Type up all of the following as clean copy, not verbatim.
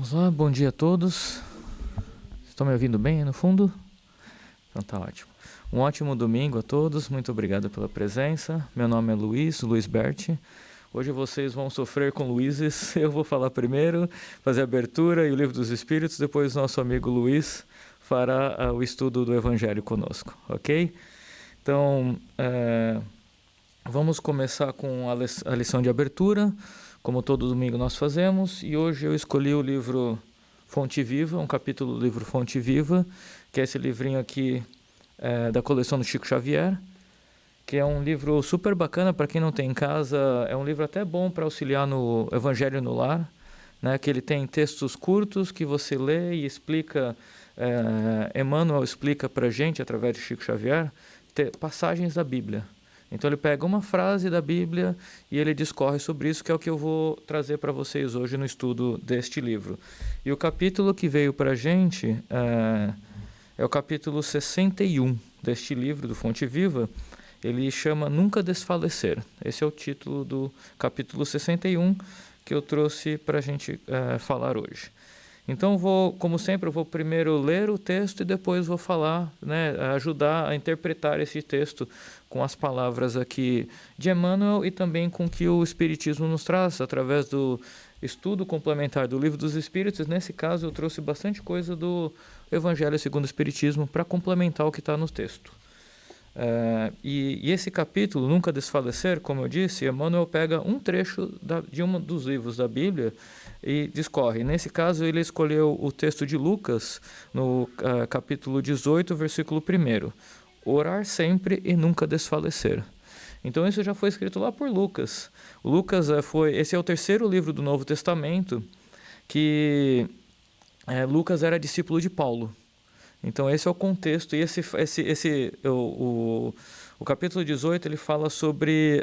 Vamos lá, bom dia a todos. Estão me ouvindo bem aí no fundo? Então tá ótimo. Um ótimo domingo a todos, muito obrigado pela presença. Meu nome é Luiz Berti. Hoje vocês vão sofrer com Luizes. Eu vou falar primeiro, fazer a abertura e o Livro dos Espíritos, depois nosso amigo Luiz fará o estudo do Evangelho conosco, ok? Então, vamos começar com a lição de abertura, como todo domingo nós fazemos, e hoje eu escolhi o livro Fonte Viva, um capítulo do livro Fonte Viva, que é esse livrinho aqui da coleção do Chico Xavier, que é um livro super bacana para quem não tem em casa, é um livro até bom para auxiliar no Evangelho no Lar, né, que ele tem textos curtos que você lê e explica, Emmanuel explica para a gente, através de Chico Xavier, passagens da Bíblia. Então ele pega uma frase da Bíblia e ele discorre sobre isso, que é o que eu vou trazer para vocês hoje no estudo deste livro. E o capítulo que veio para a gente é o capítulo 61 deste livro, do Fonte Viva. Ele chama Nunca Desfalecer. Esse é o título do capítulo 61 que eu trouxe para a gente falar hoje. Então, como sempre, eu vou primeiro ler o texto e depois vou falar, ajudar a interpretar esse texto com as palavras aqui de Emmanuel e também com o que o Espiritismo nos traz, através do estudo complementar do Livro dos Espíritos. Nesse caso, eu trouxe bastante coisa do Evangelho segundo o Espiritismo para complementar o que está no texto. E esse capítulo, Nunca Desfalecer, como eu disse, Emmanuel pega um trecho de um dos livros da Bíblia e discorre. Nesse caso, ele escolheu o texto de Lucas, no capítulo 18, versículo 1. Orar sempre e nunca desfalecer. Então isso já foi escrito lá por Lucas. Esse é o terceiro livro do Novo Testamento, que Lucas era discípulo de Paulo. Então esse é o contexto, e o capítulo 18 ele fala sobre,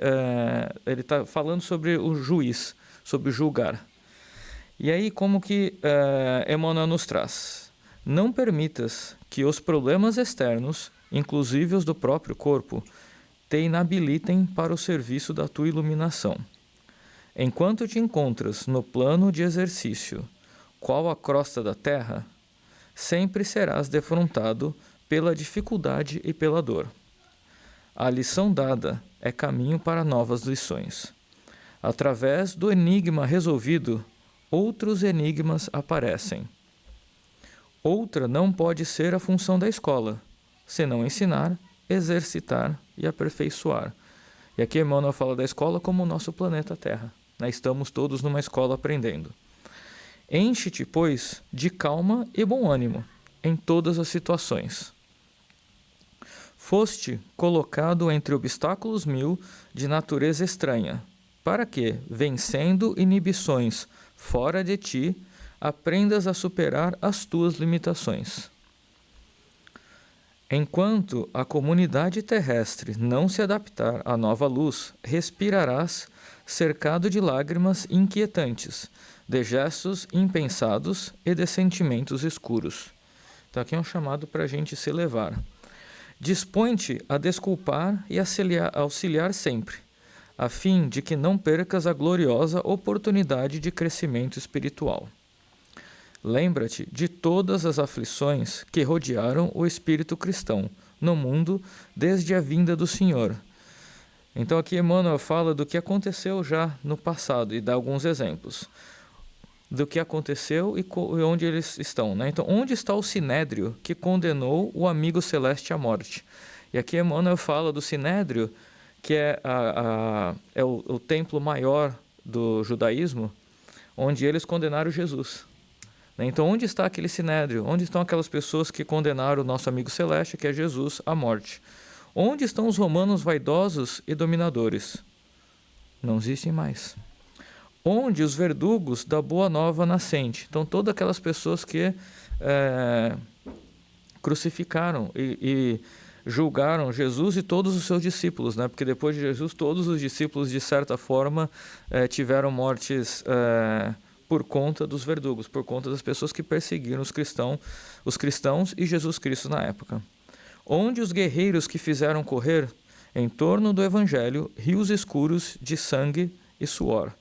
ele está falando sobre o juiz, sobre julgar. E aí como que Emmanuel nos traz? Não permitas que os problemas externos, inclusive os do próprio corpo, te inabilitem para o serviço da tua iluminação. Enquanto te encontras no plano de exercício, qual a crosta da terra, sempre serás defrontado pela dificuldade e pela dor. A lição dada é caminho para novas lições. Através do enigma resolvido, outros enigmas aparecem. Outra não pode ser a função da escola, senão ensinar, exercitar e aperfeiçoar. E aqui Emmanuel fala da escola como o nosso planeta Terra. Estamos todos numa escola aprendendo. Enche-te, pois, de calma e bom ânimo em todas as situações. Foste colocado entre obstáculos 1000 de natureza estranha, para que, vencendo inibições fora de ti, aprendas a superar as tuas limitações. Enquanto a comunidade terrestre não se adaptar à nova luz, respirarás cercado de lágrimas inquietantes, de gestos impensados e de sentimentos escuros. Então aqui é um chamado para a gente se elevar. Dispõe-te a desculpar e auxiliar sempre, a fim de que não percas a gloriosa oportunidade de crescimento espiritual. Lembra-te de todas as aflições que rodearam o espírito cristão no mundo desde a vinda do Senhor. Então aqui Emmanuel fala do que aconteceu já no passado e dá alguns exemplos do que aconteceu e onde eles estão. Então, onde está o Sinédrio que condenou o amigo celeste à morte? E aqui Emmanuel fala do Sinédrio, que é o templo maior do judaísmo, onde eles condenaram Jesus. Então, onde está aquele Sinédrio? Onde estão aquelas pessoas que condenaram o nosso amigo celeste, que é Jesus, à morte? Onde estão os romanos vaidosos e dominadores? Não existem mais. Onde os verdugos da boa nova nascente? Então, todas aquelas pessoas que crucificaram e julgaram Jesus e todos os seus discípulos, porque depois de Jesus, todos os discípulos, de certa forma, tiveram mortes por conta dos verdugos, por conta das pessoas que perseguiram os cristãos e Jesus Cristo na época. Onde os guerreiros que fizeram correr, em torno do Evangelho, rios escuros de sangue e suor.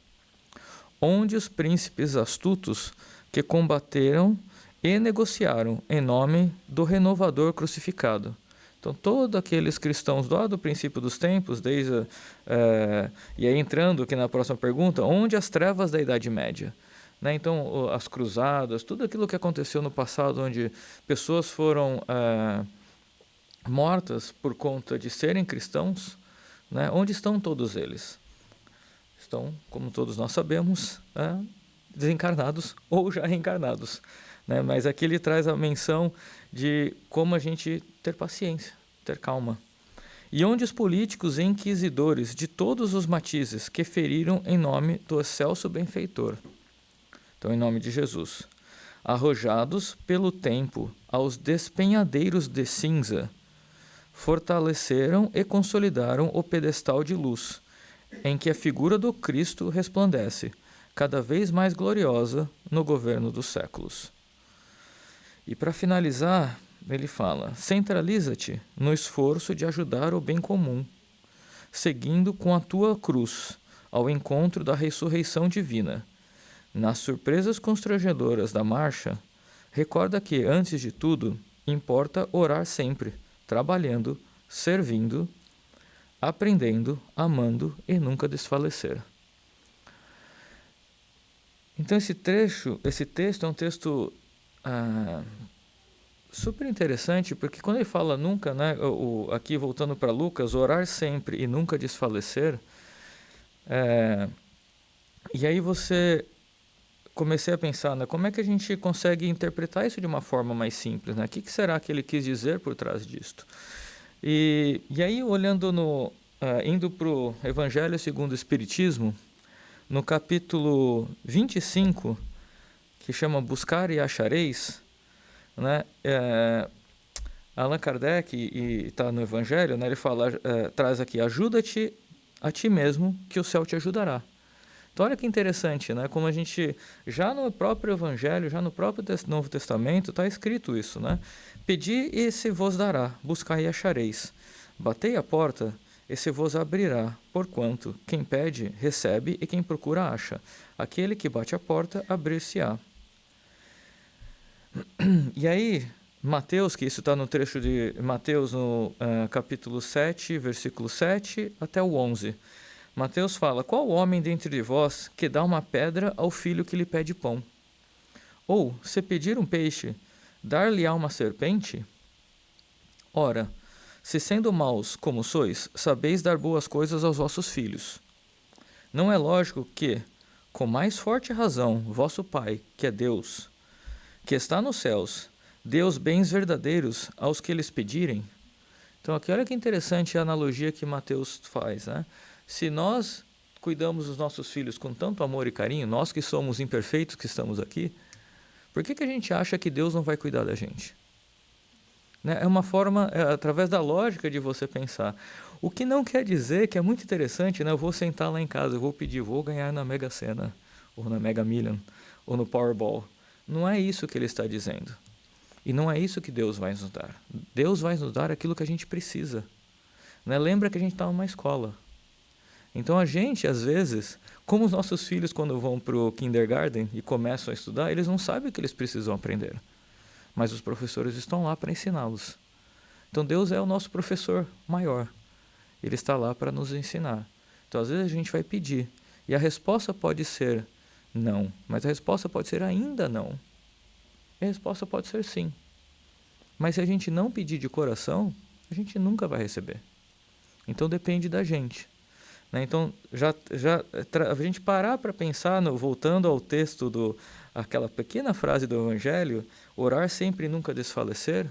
Onde os príncipes astutos que combateram e negociaram em nome do renovador crucificado. Então, todos aqueles cristãos lá do princípio dos tempos, e aí entrando aqui na próxima pergunta, onde as trevas da Idade Média? Né? Então, as cruzadas, tudo aquilo que aconteceu no passado, onde pessoas foram mortas por conta de serem cristãos, né? Onde estão todos eles? Estão, como todos nós sabemos, desencarnados ou já reencarnados. Né? Mas aqui ele traz a menção de como a gente ter paciência, ter calma. E onde os políticos e inquisidores de todos os matizes que feriram em nome do excelso benfeitor, então em nome de Jesus, arrojados pelo tempo aos despenhadeiros de cinza, fortaleceram e consolidaram o pedestal de luz, em que a figura do Cristo resplandece, cada vez mais gloriosa no governo dos séculos. E para finalizar, ele fala: centraliza-te no esforço de ajudar o bem comum, seguindo com a tua cruz ao encontro da ressurreição divina. Nas surpresas constrangedoras da marcha, recorda que, antes de tudo, importa orar sempre, trabalhando, servindo, aprendendo, amando e nunca desfalecer. Então esse texto é um texto super interessante, porque quando ele fala nunca, né, aqui voltando para Lucas, orar sempre e nunca desfalecer, e aí comecei a pensar, né, como é que a gente consegue interpretar isso de uma forma mais simples, né? O que será que ele quis dizer por trás disto? E aí, olhando indo para o Evangelho segundo o Espiritismo, no capítulo 25, que chama Buscar e Achareis, né, Allan Kardec, e está no Evangelho, né, ele traz aqui: ajuda-te a ti mesmo, que o céu te ajudará. Então olha que interessante, né? Como a gente, já no próprio Evangelho, já no próprio Novo Testamento, está escrito isso, né? Pedi e se vos dará, buscai e achareis. Batei a porta e se vos abrirá, porquanto quem pede, recebe, e quem procura, acha. Aquele que bate a porta, abrir-se-á. E aí, Mateus, que isso está no trecho de Mateus, no capítulo 7, versículo 7 até o 11. Mateus fala: qual homem dentre vós que dá uma pedra ao filho que lhe pede pão? Ou, se pedir um peixe, dar-lhe-á uma serpente? Ora, se sendo maus como sois, sabeis dar boas coisas aos vossos filhos, não é lógico que, com mais forte razão, vosso Pai, que é Deus, que está nos céus, dê os bens verdadeiros aos que lhes pedirem? Então aqui olha que interessante a analogia que Mateus faz, né? Se nós cuidamos dos nossos filhos com tanto amor e carinho, nós que somos imperfeitos que estamos aqui, por que a gente acha que Deus não vai cuidar da gente? Né? É uma forma, através da lógica de você pensar. O que não quer dizer que é muito interessante, né? Eu vou sentar lá em casa, eu vou pedir, vou ganhar na Mega Sena, ou na Mega Million, ou no Powerball. Não é isso que ele está dizendo. E não é isso que Deus vai nos dar. Deus vai nos dar aquilo que a gente precisa. Né? Lembra que a gente está numa escola. Então a gente, às vezes, como os nossos filhos quando vão para o kindergarten e começam a estudar, eles não sabem o que eles precisam aprender. Mas os professores estão lá para ensiná-los. Então Deus é o nosso professor maior. Ele está lá para nos ensinar. Então às vezes a gente vai pedir. E a resposta pode ser não. Mas a resposta pode ser ainda não. E a resposta pode ser sim. Mas se a gente não pedir de coração, a gente nunca vai receber. Então depende da gente. Né? Então, a gente parar para pensar, voltando ao texto, aquela pequena frase do Evangelho, orar sempre e nunca desfalecer,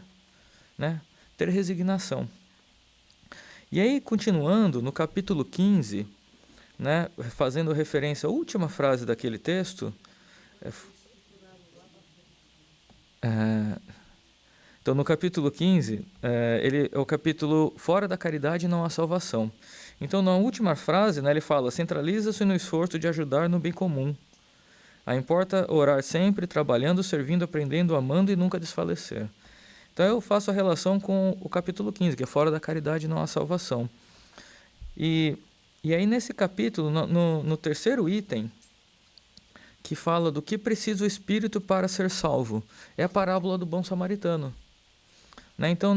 né? Ter resignação. E aí, continuando, no capítulo 15, né, fazendo referência à última frase daquele texto, então no capítulo 15, ele é o capítulo Fora da caridade não há salvação. Então, na última frase, né, ele fala: centraliza-se no esforço de ajudar no bem comum. Importa orar sempre, trabalhando, servindo, aprendendo, amando e nunca desfalecer. Então, eu faço a relação com o capítulo 15, que é fora da caridade não há salvação. E aí, nesse capítulo, no terceiro item, que fala do que precisa o espírito para ser salvo. É a parábola do bom samaritano. Né? Então,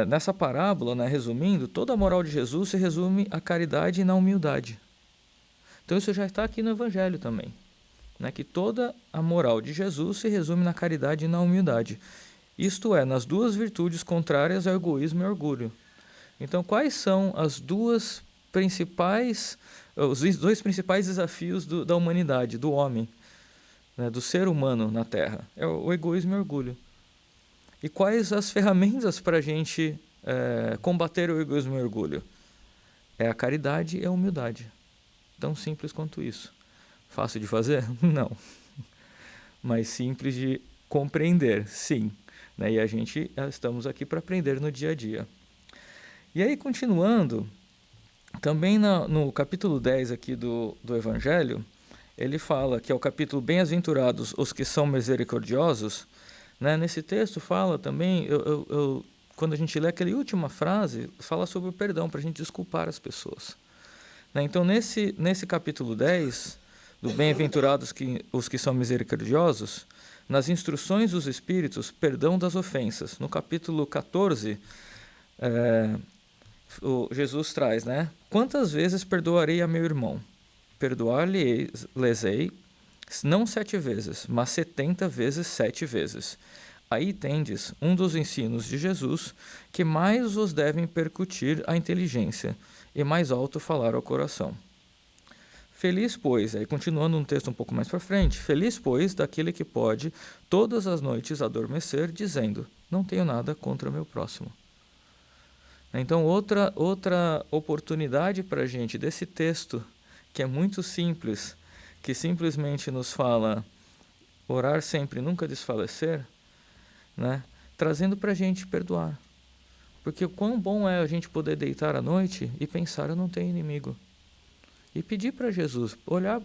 nessa parábola, né, resumindo, toda a moral de Jesus se resume à caridade e na humildade. Então, isso já está aqui no Evangelho também. Né, que toda a moral de Jesus se resume na caridade e na humildade. Isto é, nas duas virtudes contrárias ao egoísmo e ao orgulho. Então, quais são os dois principais desafios da humanidade, do homem, né, do ser humano na Terra? É o egoísmo e o orgulho. E quais as ferramentas para a gente combater o egoísmo e o orgulho? É a caridade e a humildade. Tão simples quanto isso. Fácil de fazer? Não. Mas simples de compreender, sim. Né? E a gente estamos aqui para aprender no dia a dia. E aí, continuando, também no capítulo 10 aqui do Evangelho, ele fala que é o capítulo Bem-aventurados os que são misericordiosos. Né? Nesse texto fala também, quando a gente lê aquela última frase, fala sobre o perdão, para a gente desculpar as pessoas. Né? Então, nesse capítulo 10, do Bem-aventurados os que são misericordiosos, nas instruções dos Espíritos, perdão das ofensas. No capítulo 14, Jesus traz, né? Quantas vezes perdoarei a meu irmão? Perdoar-lhe-ei, não 7 vezes, mas 70 vezes 7 vezes. Aí tendes um dos ensinos de Jesus, que mais vos devem percutir a inteligência, e mais alto falar ao coração. Feliz, pois, aí continuando um texto um pouco mais para frente, feliz, pois, daquele que pode todas as noites adormecer, dizendo, não tenho nada contra o meu próximo. Então, outra oportunidade para a gente desse texto, que é muito simples, que simplesmente nos fala orar sempre, nunca desfalecer, né? Trazendo para a gente perdoar. Porque o quão bom é a gente poder deitar à noite e pensar, eu não tenho inimigo. E pedir para Jesus, orar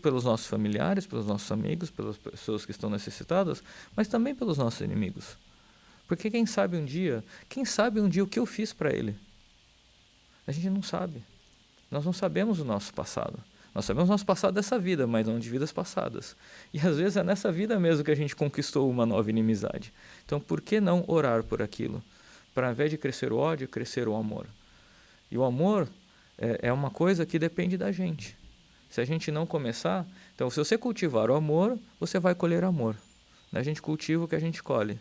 pelos nossos familiares, pelos nossos amigos, pelas pessoas que estão necessitadas, mas também pelos nossos inimigos. Porque quem sabe um dia o que eu fiz para ele? A gente não sabe. Nós não sabemos o nosso passado. Nós sabemos o nosso passado dessa vida, mas não de vidas passadas. E às vezes é nessa vida mesmo que a gente conquistou uma nova inimizade. Então, por que não orar por aquilo? Para, ao invés de crescer o ódio, crescer o amor. E o amor é uma coisa que depende da gente. Se a gente não começar... Então, se você cultivar o amor, você vai colher amor. A gente cultiva o que a gente colhe.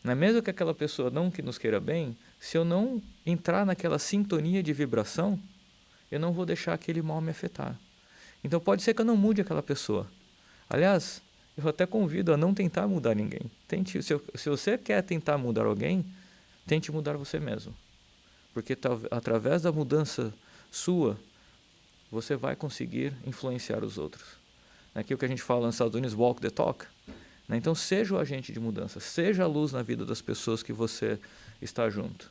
Não é mesmo que aquela pessoa não que nos queira bem, se eu não entrar naquela sintonia de vibração, eu não vou deixar aquele mal me afetar. Então pode ser que eu não mude aquela pessoa. Aliás, eu até convido a não tentar mudar ninguém. Se você quer tentar mudar alguém, tente mudar você mesmo. Porque através da mudança sua, você vai conseguir influenciar os outros. Aquilo que a gente fala nos Estados Unidos, walk the talk. Então, seja o agente de mudança, seja a luz na vida das pessoas que você está junto.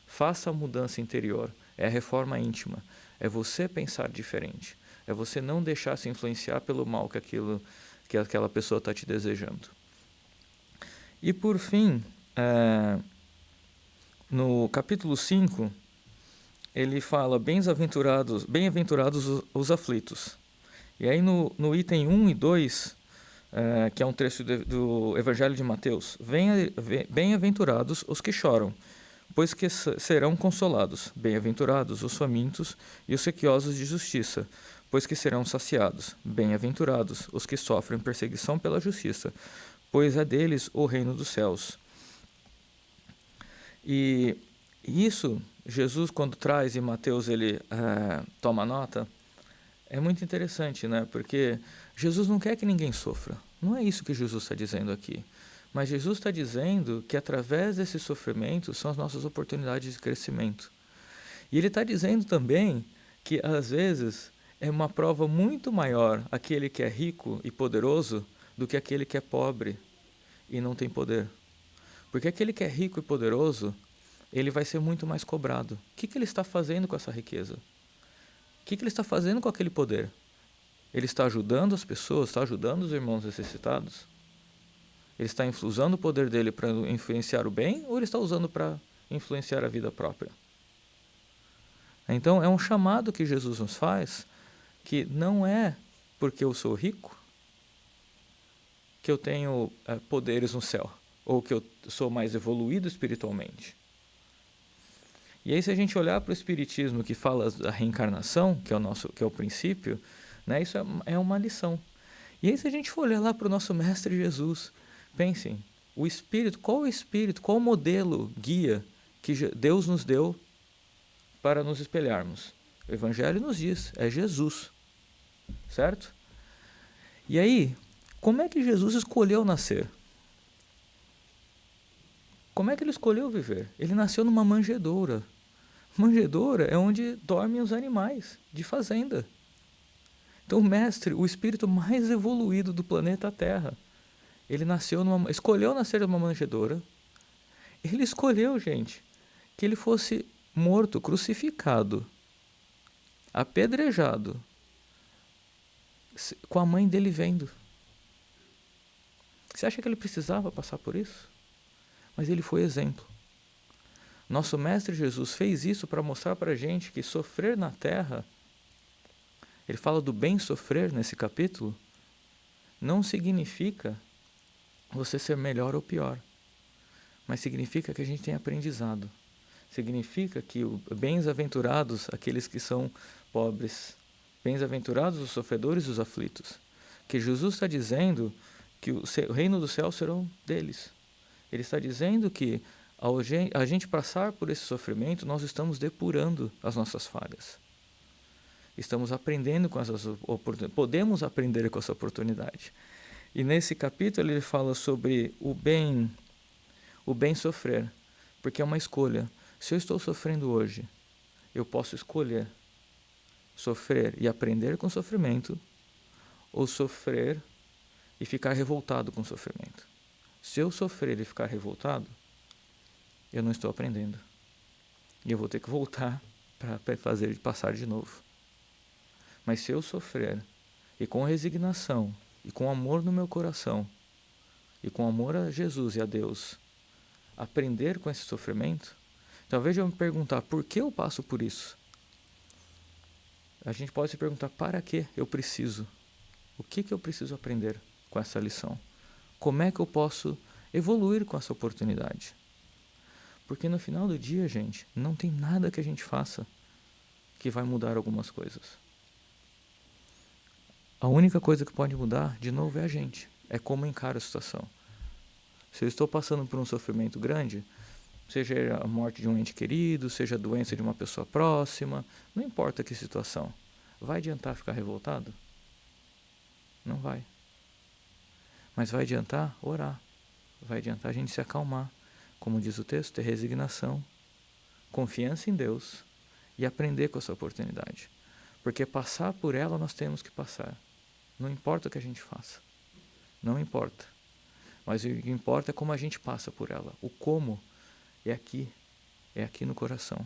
Faça a mudança interior, é a reforma íntima, é você pensar diferente, é você não deixar se influenciar pelo mal que aquela pessoa está te desejando. E por fim, no capítulo 5, ele fala, bem-aventurados os aflitos. E aí no item 1 e 2... que é um trecho do Evangelho de Mateus. Bem-aventurados os que choram, pois que serão consolados. Bem-aventurados os famintos e os sequiosos de justiça, pois que serão saciados. Bem-aventurados os que sofrem perseguição pela justiça, pois é deles o reino dos céus. E isso, Jesus, quando traz, e Mateus ele toma nota, é muito interessante, né? Porque Jesus não quer que ninguém sofra. Não é isso que Jesus está dizendo aqui. Mas Jesus está dizendo que através desses sofrimentos são as nossas oportunidades de crescimento. E ele está dizendo também que às vezes é uma prova muito maior aquele que é rico e poderoso do que aquele que é pobre e não tem poder. Porque aquele que é rico e poderoso, ele vai ser muito mais cobrado. O que ele está fazendo com essa riqueza? O que ele está fazendo com aquele poder? Ele está ajudando as pessoas, está ajudando os irmãos necessitados? Ele está usando o poder dele para influenciar o bem ou ele está usando para influenciar a vida própria? Então, é um chamado que Jesus nos faz que não é porque eu sou rico que eu tenho poderes no céu, ou que eu sou mais evoluído espiritualmente. E aí, se a gente olhar para o Espiritismo, que fala da reencarnação, que é o princípio, né, isso é uma lição. E aí, se a gente for olhar lá para o nosso Mestre Jesus, pensem, o Espírito, qual o modelo, guia que Deus nos deu para nos espelharmos? O Evangelho nos diz, é Jesus, certo? E aí, como é que Jesus escolheu nascer? Como é que ele escolheu viver? Ele nasceu numa manjedoura. Manjedoura é onde dormem os animais de fazenda. Então o mestre, o espírito mais evoluído do planeta Terra, ele escolheu nascer numa manjedoura. Ele escolheu, gente, que ele fosse morto, crucificado, apedrejado, com a mãe dele vendo. Você acha que ele precisava passar por isso? Mas ele foi exemplo. Nosso Mestre Jesus fez isso para mostrar para a gente que sofrer na terra, ele fala do bem sofrer nesse capítulo, não significa você ser melhor ou pior, mas significa que a gente tem aprendizado. Significa que bem-aventurados aqueles que são pobres, bem-aventurados os sofredores e os aflitos. Que Jesus está dizendo que o reino do céu serão deles. Ele está dizendo que ao a gente passar por esse sofrimento, nós estamos depurando as nossas falhas. Estamos aprendendo com essas oportunidades, podemos aprender com essa oportunidade. E nesse capítulo ele fala sobre o bem sofrer, porque é uma escolha. Se eu estou sofrendo hoje, eu posso escolher sofrer e aprender com o sofrimento, ou sofrer e ficar revoltado com o sofrimento. Se eu sofrer e ficar revoltado, eu não estou aprendendo. E eu vou ter que voltar para passar de novo. Mas se eu sofrer, e com resignação, e com amor no meu coração, e com amor a Jesus e a Deus, aprender com esse sofrimento, talvez eu me perguntar, por que eu passo por isso? A gente pode se perguntar, para que eu preciso? O que eu preciso aprender com essa lição? Como é que eu posso evoluir com essa oportunidade? Porque no final do dia, gente, não tem nada que a gente faça que vai mudar algumas coisas. A única coisa que pode mudar, de novo, é a gente. É como encara a situação. Se eu estou passando por um sofrimento grande, seja a morte de um ente querido, seja a doença de uma pessoa próxima, não importa que situação, vai adiantar ficar revoltado? Não vai. Mas vai adiantar orar. Vai adiantar a gente se acalmar. Como diz o texto, ter resignação, confiança em Deus e aprender com essa oportunidade. Porque passar por ela nós temos que passar. Não importa o que a gente faça. Não importa. Mas o que importa é como a gente passa por ela. O como é aqui no coração.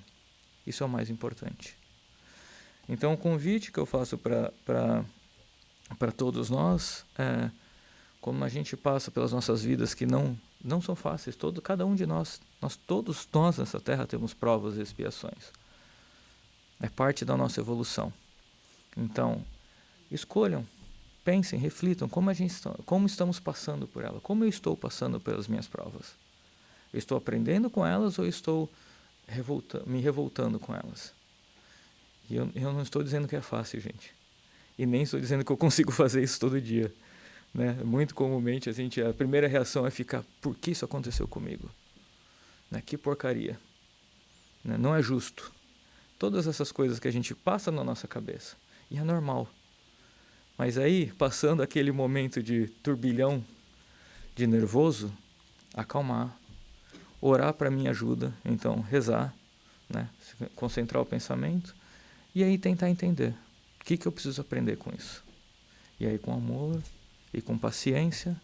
Isso é o mais importante. Então o convite que eu faço para todos nós é, como a gente passa pelas nossas vidas que não são fáceis, cada um de nós, todos nós nessa terra temos provas e expiações. É parte da nossa evolução. Então, escolham, pensem, reflitam como estamos passando por ela, como eu estou passando pelas minhas provas. Eu estou aprendendo com elas ou estou me revoltando com elas? E eu não estou dizendo que é fácil, gente. E nem estou dizendo que eu consigo fazer isso todo dia. Né? Muito comumente a primeira reação é ficar, por que isso aconteceu comigo? Né? Que porcaria. Né? Não é justo. Todas essas coisas que a gente passa na nossa cabeça. E é normal. Mas aí, passando aquele momento de turbilhão, de nervoso, acalmar. Orar para mim ajuda, então rezar, né? Concentrar o pensamento e aí tentar entender o que eu preciso aprender com isso. E aí com amor e com paciência,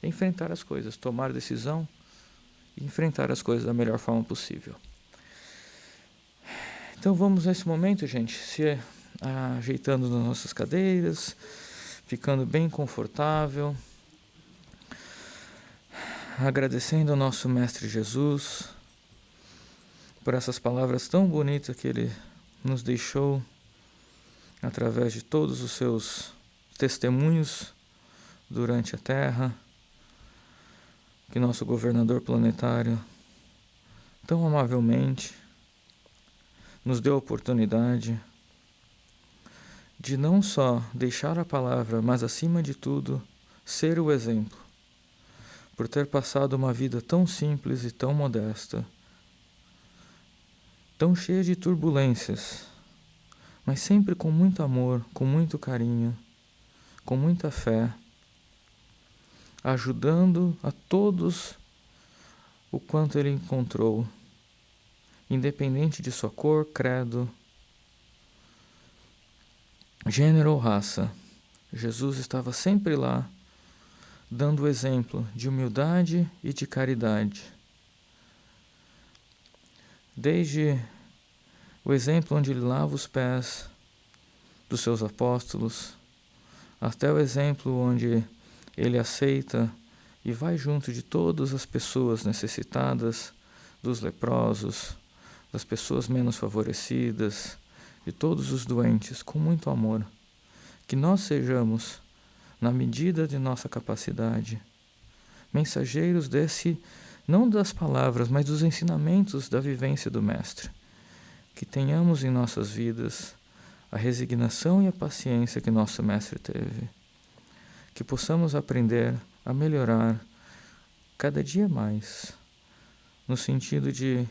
enfrentar as coisas, tomar decisão e enfrentar as coisas da melhor forma possível. Então vamos nesse momento, gente, se ajeitando nas nossas cadeiras, ficando bem confortável, agradecendo ao nosso Mestre Jesus por essas palavras tão bonitas que Ele nos deixou através de todos os seus testemunhos durante a Terra, que nosso governador planetário tão amavelmente nos deu a oportunidade de não só deixar a palavra, mas acima de tudo, ser o exemplo, por ter passado uma vida tão simples e tão modesta, tão cheia de turbulências, mas sempre com muito amor, com muito carinho, com muita fé, ajudando a todos o quanto ele encontrou, independente de sua cor, credo, gênero ou raça. Jesus estava sempre lá, dando o exemplo de humildade e de caridade. Desde o exemplo onde ele lava os pés dos seus apóstolos, até o exemplo onde ele aceita e vai junto de todas as pessoas necessitadas, dos leprosos, das pessoas menos favorecidas, de todos os doentes, com muito amor. Que nós sejamos, na medida de nossa capacidade, mensageiros desse, não das palavras, mas dos ensinamentos da vivência do Mestre. Que tenhamos em nossas vidas a resignação e a paciência que nosso Mestre teve. Que possamos aprender a melhorar cada dia mais, no sentido de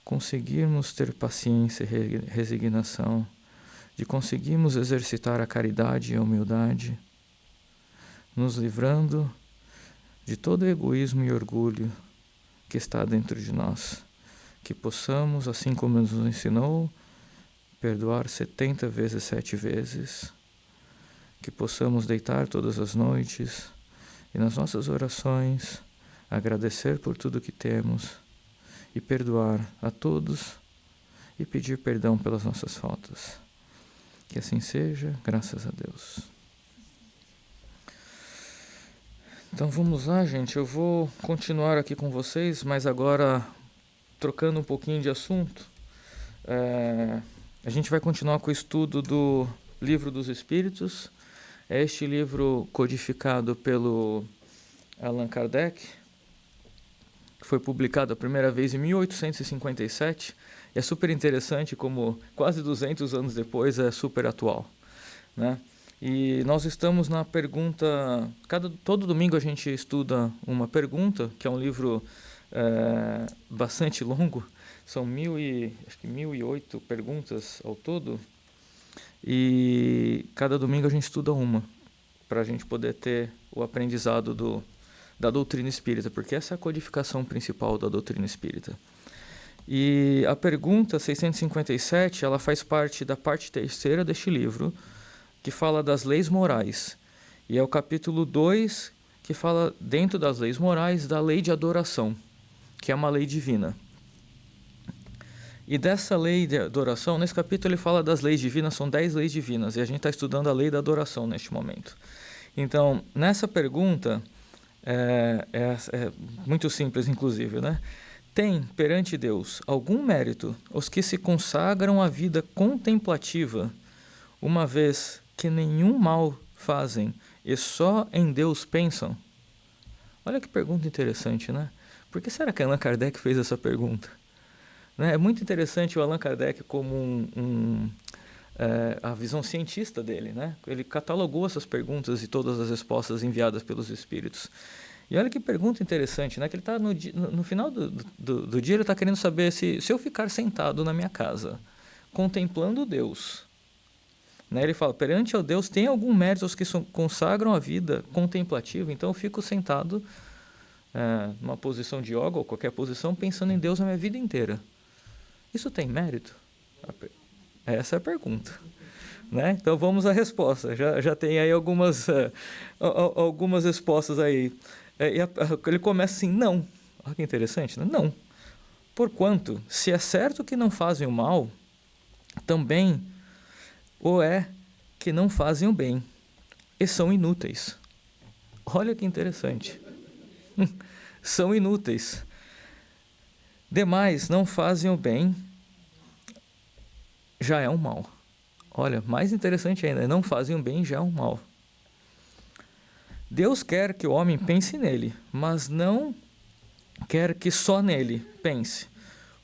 conseguirmos ter paciência e resignação, de conseguirmos exercitar a caridade e a humildade, nos livrando de todo egoísmo e orgulho que está dentro de nós. Que possamos, assim como nos ensinou, perdoar 70 vezes 7 vezes. Que possamos deitar todas as noites e nas nossas orações agradecer por tudo que temos e perdoar a todos e pedir perdão pelas nossas faltas. Que assim seja, graças a Deus. Então vamos lá, gente. Eu vou continuar aqui com vocês, mas agora trocando um pouquinho de assunto. A gente vai continuar com o estudo do Livro dos Espíritos. É este livro codificado pelo Allan Kardec, que foi publicado a primeira vez em 1857. E é super interessante como quase 200 anos depois é super atual, né? E nós estamos na pergunta... Todo domingo a gente estuda uma pergunta, que é um livro bastante longo. São 1.008 perguntas ao todo. E cada domingo a gente estuda uma, para a gente poder ter o aprendizado da doutrina espírita, porque essa é a codificação principal da doutrina espírita. E a pergunta 657, ela faz parte da parte terceira deste livro, que fala das leis morais. E é o capítulo 2, que fala, dentro das leis morais, da lei de adoração, que é uma lei divina. E dessa lei de adoração, nesse capítulo ele fala das leis divinas, são 10 leis divinas, e a gente está estudando a lei da adoração neste momento. Então, nessa pergunta, é muito simples inclusive, né? Tem perante Deus algum mérito os que se consagram à vida contemplativa, uma vez que nenhum mal fazem e só em Deus pensam? Olha que pergunta interessante, né? Por que será que Allan Kardec fez essa pergunta? É muito interessante o Allan Kardec como a visão cientista dele, né? Ele catalogou essas perguntas e todas as respostas enviadas pelos espíritos. E olha que pergunta interessante, né? Que ele está no final do dia, ele está querendo saber se eu ficar sentado na minha casa, contemplando Deus, né? Ele fala, perante ao Deus, tem algum mérito os que consagram a vida contemplativa? Então eu fico sentado numa posição de yoga ou qualquer posição, pensando em Deus a minha vida inteira. Isso tem mérito? Essa é a pergunta, né? Então vamos à resposta. Já tem aí algumas respostas aí. Ele começa assim, não. Olha que interessante, né? Não. Porquanto, se é certo que não fazem o mal, também o é que não fazem o bem, e são inúteis. Olha que interessante. São inúteis. Demais, não fazem o bem, já é um mal. Olha, mais interessante ainda, não fazem o bem, já é um mal. Deus quer que o homem pense nele, mas não quer que só nele pense,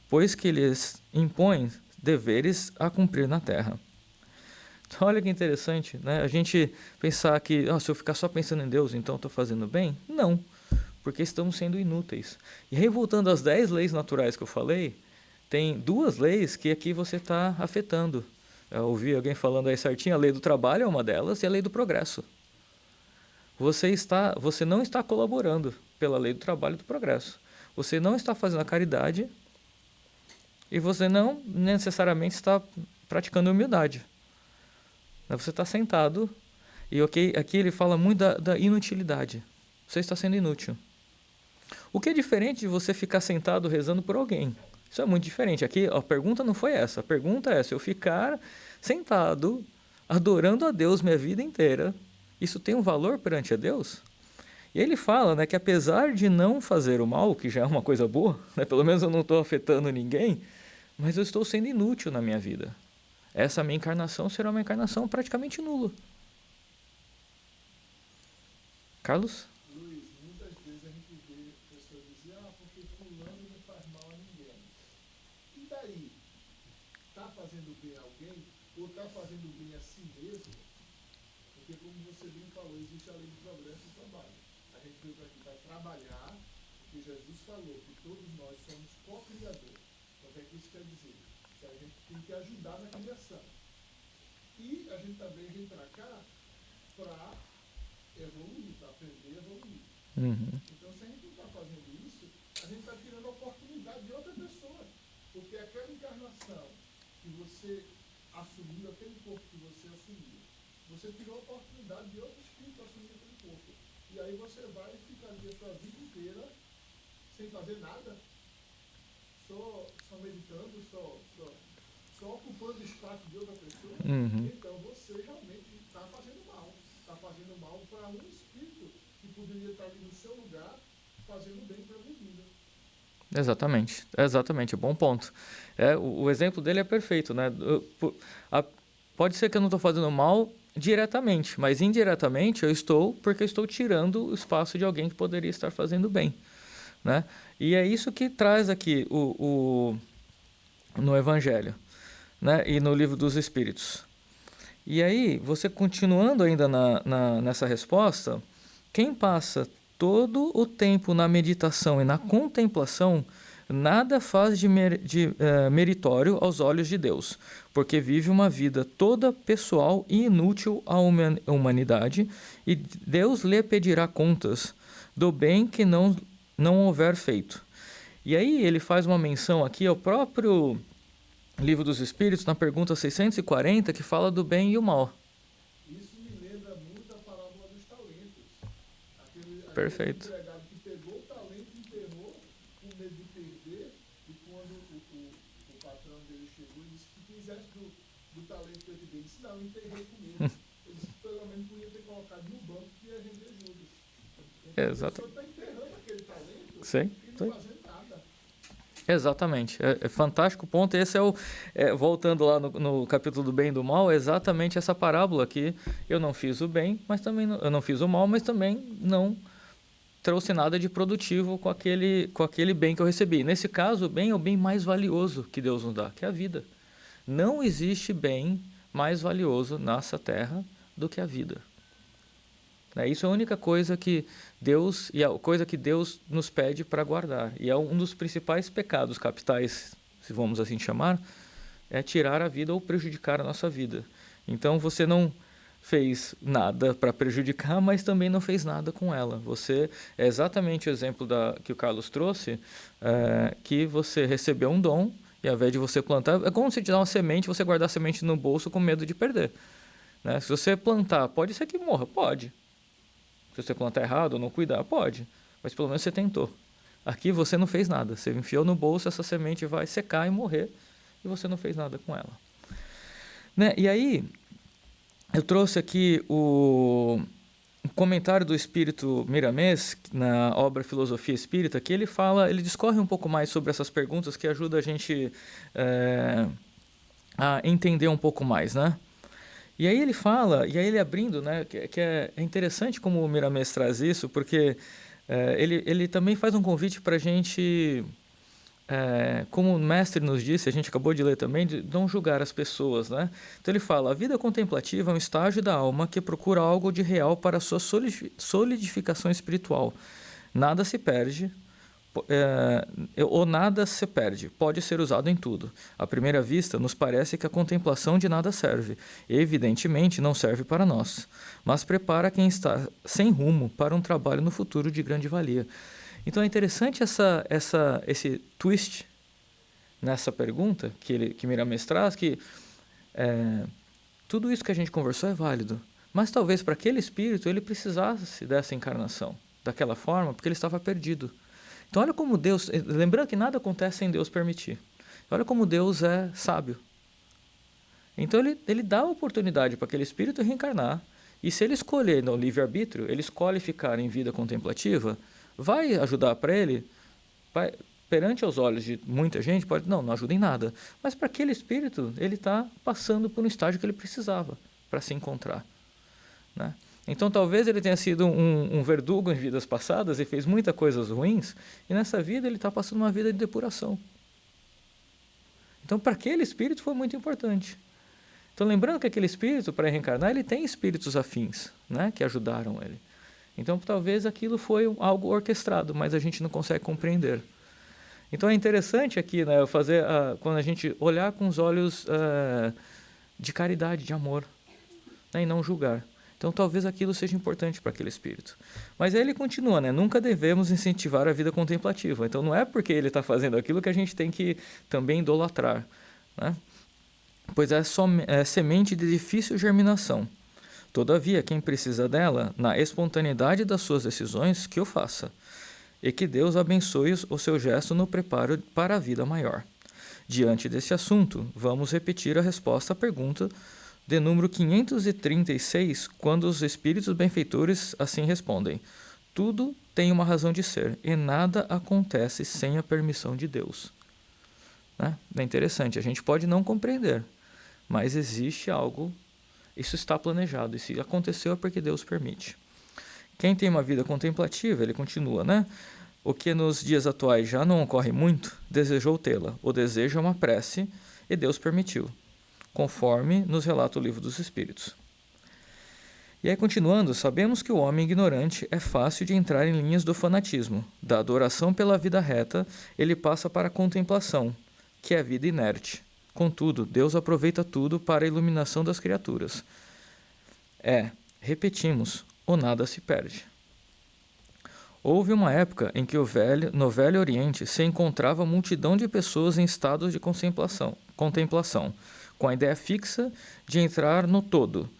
pois que lhes impõe deveres a cumprir na terra. Então, olha que interessante, né? A gente pensar que se eu ficar só pensando em Deus, então estou fazendo bem? Não, porque estamos sendo inúteis. E aí, voltando às 10 leis naturais que eu falei, tem 2 leis que aqui você está afetando. Eu ouvi alguém falando aí certinho, a lei do trabalho é uma delas e a lei do progresso. Você não está colaborando pela lei do trabalho e do progresso. Você não está fazendo a caridade e você não necessariamente está praticando a humildade. Você está sentado e aqui ele fala muito da inutilidade. Você está sendo inútil. O que é diferente de você ficar sentado rezando por alguém. Isso é muito diferente. Aqui a pergunta não foi essa. A pergunta é se eu ficar sentado adorando a Deus minha vida inteira, isso tem um valor perante a Deus? E ele fala, né, que apesar de não fazer o mal, que já é uma coisa boa, né, pelo menos eu não estou afetando ninguém, mas eu estou sendo inútil na minha vida. Essa minha encarnação será uma encarnação praticamente nula. Carlos? Luiz, muitas vezes a gente vê pessoas dizer, porque fulano não faz mal a ninguém. E daí? Está fazendo bem a alguém ou está fazendo bem a si mesmo? Porque como você bem falou, existe a lei do progresso e do trabalho. A gente veio aqui para trabalhar, porque Jesus falou que todos nós somos co-criadores. Então o que é que isso quer dizer? Que a gente tem que ajudar na criação. E a gente também vem para cá para evoluir, para aprender a evoluir. Então, se a gente não está fazendo isso, a gente está tirando a oportunidade de outra pessoa. Porque aquela encarnação que você assumiu, aquele corpo que você assumiu, você tirou a oportunidade de outro espírito assumir aquele corpo. E aí você vai ficar ali a sua vida inteira sem fazer nada, só meditando, só ocupando o espaço de outra pessoa. Então você realmente está fazendo mal. Está fazendo mal para um espírito que poderia estar ali no seu lugar fazendo bem para a minha vida. Exatamente, bom ponto. O exemplo dele é perfeito, né? Pode ser que eu não estou fazendo mal diretamente, mas indiretamente eu estou, porque eu estou tirando o espaço de alguém que poderia estar fazendo bem, né? E é isso que traz aqui no Evangelho, né? E no Livro dos Espíritos. E aí, você continuando ainda nessa resposta, quem passa todo o tempo na meditação e na contemplação, nada faz de meritório aos olhos de Deus, porque vive uma vida toda pessoal e inútil à humanidade, e Deus lhe pedirá contas do bem que não houver feito. E aí ele faz uma menção aqui ao próprio Livro dos Espíritos, na pergunta 640, que fala do bem e o mal. Isso me lembra muito a parábola dos talentos. Perfeito. Aquele empregado que pegou o talento e enterrou com medo de perder, e quando o patrão dele chegou e disse que fizesse do talento que eu te dei, ele disse, não, eu enterrei com medo. Ele disse que pelo menos podia ter colocado no banco que ia render juros. Então, exato. A pessoa está enterrando aquele talento Sim, e não fazendo nada. Exatamente, é fantástico ponto. Esse voltando lá no capítulo do bem e do mal, é exatamente essa parábola que eu não fiz o bem, mas também eu não fiz o mal, mas também não trouxe nada de produtivo com aquele bem que eu recebi. Nesse caso, o bem é o bem mais valioso que Deus nos dá, que é a vida. Não existe bem mais valioso nessa terra do que a vida. Isso é a única coisa que Deus, e a coisa que Deus nos pede para guardar. E é um dos principais pecados capitais, se vamos assim chamar, é tirar a vida ou prejudicar a nossa vida. Então você não fez nada para prejudicar, mas também não fez nada com ela. Você é exatamente o exemplo que o Carlos trouxe, que você recebeu um dom, e ao invés de você plantar, é como se te dar uma semente, você guardar a semente no bolso com medo de perder. Né? Se você plantar, pode ser que morra? Pode. Se você plantar errado ou não cuidar, pode. Mas pelo menos você tentou. Aqui você não fez nada. Você enfiou no bolso, essa semente vai secar e morrer. E você não fez nada com ela. Né? E aí, eu trouxe aqui o comentário do Espírito Miramês, na obra Filosofia Espírita, que ele discorre um pouco mais sobre essas perguntas, que ajuda a gente a entender um pouco mais, né? E aí ele fala, e aí ele abrindo, né, que é interessante como o Miramês traz isso, porque ele também faz um convite para a gente, como o mestre nos disse, a gente acabou de ler também, de não julgar as pessoas, né? Então ele fala, a vida contemplativa é um estágio da alma que procura algo de real para a sua solidificação espiritual. Nada se perde, ou nada se perde, pode ser usado em tudo. À primeira vista, nos parece que a contemplação de nada serve. Evidentemente, não serve para nós, mas prepara quem está sem rumo para um trabalho no futuro de grande valia. Então é interessante esse twist nessa pergunta que Miramês traz, que tudo isso que a gente conversou é válido, mas talvez para aquele espírito ele precisasse dessa encarnação, daquela forma, porque ele estava perdido. Então olha como Deus, lembrando que nada acontece sem Deus permitir. Olha como Deus é sábio. Então ele dá a oportunidade para aquele espírito reencarnar, e se ele escolher no livre-arbítrio, ele escolhe ficar em vida contemplativa, vai ajudar para ele, perante aos olhos de muita gente, pode não ajuda em nada. Mas para aquele espírito, ele está passando por um estágio que ele precisava para se encontrar, né? Então talvez ele tenha sido um verdugo em vidas passadas e fez muitas coisas ruins, e nessa vida ele está passando uma vida de depuração. Então para aquele espírito foi muito importante. Então lembrando que aquele espírito, para reencarnar, ele tem espíritos afins, né, que ajudaram ele. Então talvez aquilo foi algo orquestrado, mas a gente não consegue compreender. Então é interessante aqui, né, quando a gente olhar com os olhos de caridade, de amor, né, e não julgar. Então talvez aquilo seja importante para aquele espírito. Mas aí ele continua, né? Nunca devemos incentivar a vida contemplativa. Então não é porque ele está fazendo aquilo que a gente tem que também idolatrar, né? Pois é semente de difícil germinação. Todavia, quem precisa dela, na espontaneidade das suas decisões, que o faça. E que Deus abençoe o seu gesto no preparo para a vida maior. Diante desse assunto, vamos repetir a resposta à pergunta de número 536, quando os espíritos benfeitores assim respondem: tudo tem uma razão de ser, e nada acontece sem a permissão de Deus. Né? É interessante, a gente pode não compreender, mas existe algo, isso está planejado, e se aconteceu é porque Deus permite. Quem tem uma vida contemplativa, ele continua, né? O que nos dias atuais já não ocorre muito, desejou tê-la. O desejo é uma prece, e Deus permitiu, conforme nos relata o Livro dos Espíritos. E aí, continuando, sabemos que o homem ignorante é fácil de entrar em linhas do fanatismo. Da adoração pela vida reta, ele passa para a contemplação, que é a vida inerte. Contudo, Deus aproveita tudo para a iluminação das criaturas. Repetimos, o nada se perde. Houve uma época em que no Velho Oriente se encontrava multidão de pessoas em estados de contemplação, com a ideia fixa de entrar no todo,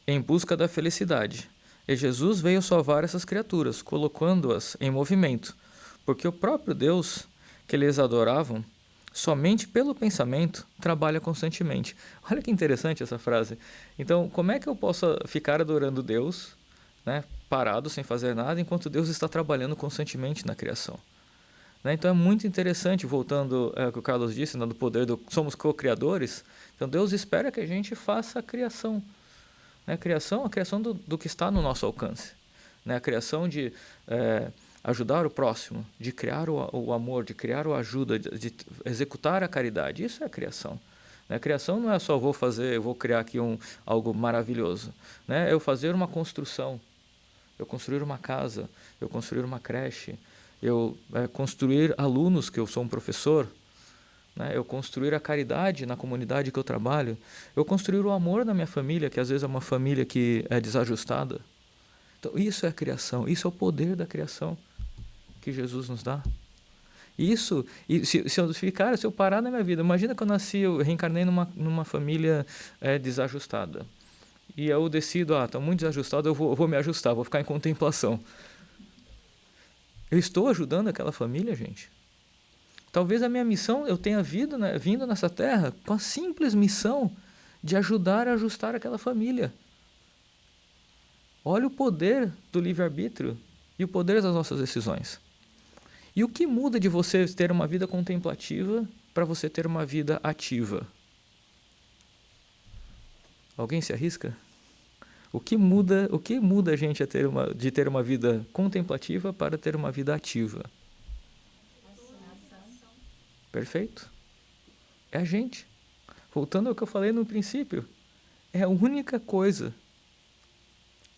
em busca da felicidade. E Jesus veio salvar essas criaturas, colocando-as em movimento, porque o próprio Deus, que eles adoravam, somente pelo pensamento, trabalha constantemente. Olha que interessante essa frase. Então, como é que eu posso ficar adorando Deus, né, parado, sem fazer nada, enquanto Deus está trabalhando constantemente na criação? Né? Então é muito interessante, voltando ao que o Carlos disse, né, do poder somos co-criadores. Então Deus espera que a gente faça a criação. Né? A criação do que está no nosso alcance. Né? A criação de ajudar o próximo, de criar o amor, de criar a ajuda, de executar a caridade. Isso é a criação. A criação não é só eu vou criar aqui algo maravilhoso. Né? Eu fazer uma construção, eu construir uma casa, eu construir uma creche, eu construir alunos, que eu sou um professor, né? Eu construir a caridade na comunidade que eu trabalho, eu construir o amor na minha família, que às vezes é uma família que é desajustada. Então isso é a criação, isso é o poder da criação que Jesus nos dá. Isso, e se eu parar na minha vida, imagina que eu reencarnei numa família desajustada. E eu decido, está muito desajustado, eu vou me ajustar, vou ficar em contemplação. Eu estou ajudando aquela família, gente. Talvez a minha missão, eu tenha vindo nessa terra com a simples missão de ajudar a ajustar aquela família. Olha o poder do livre-arbítrio e o poder das nossas decisões. E o que muda de você ter uma vida contemplativa para você ter uma vida ativa? Alguém se arrisca? O que muda a gente de ter uma vida contemplativa para ter uma vida ativa? Perfeito? É a gente. Voltando ao que eu falei no princípio, é a única coisa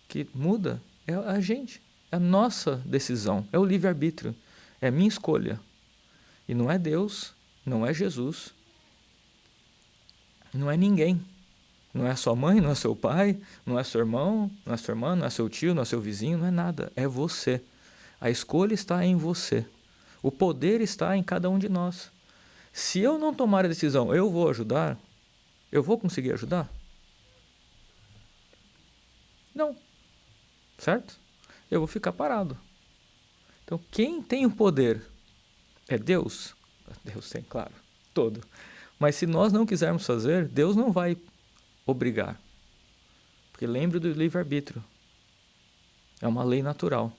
que muda, é a gente. É a nossa decisão, é o livre-arbítrio, é a minha escolha. E não é Deus, não é Jesus, não é ninguém. Não é a sua mãe, não é seu pai, não é seu irmão, não é sua irmã, não é seu tio, não é seu vizinho, não é nada. É você. A escolha está em você. O poder está em cada um de nós. Se eu não tomar a decisão, eu vou ajudar, eu vou conseguir ajudar? Não. Certo? Eu vou ficar parado. Então, quem tem o poder é Deus? Deus tem, claro, todo. Mas se nós não quisermos fazer, Deus não vai obrigar. Porque lembre do livre-arbítrio. É uma lei natural.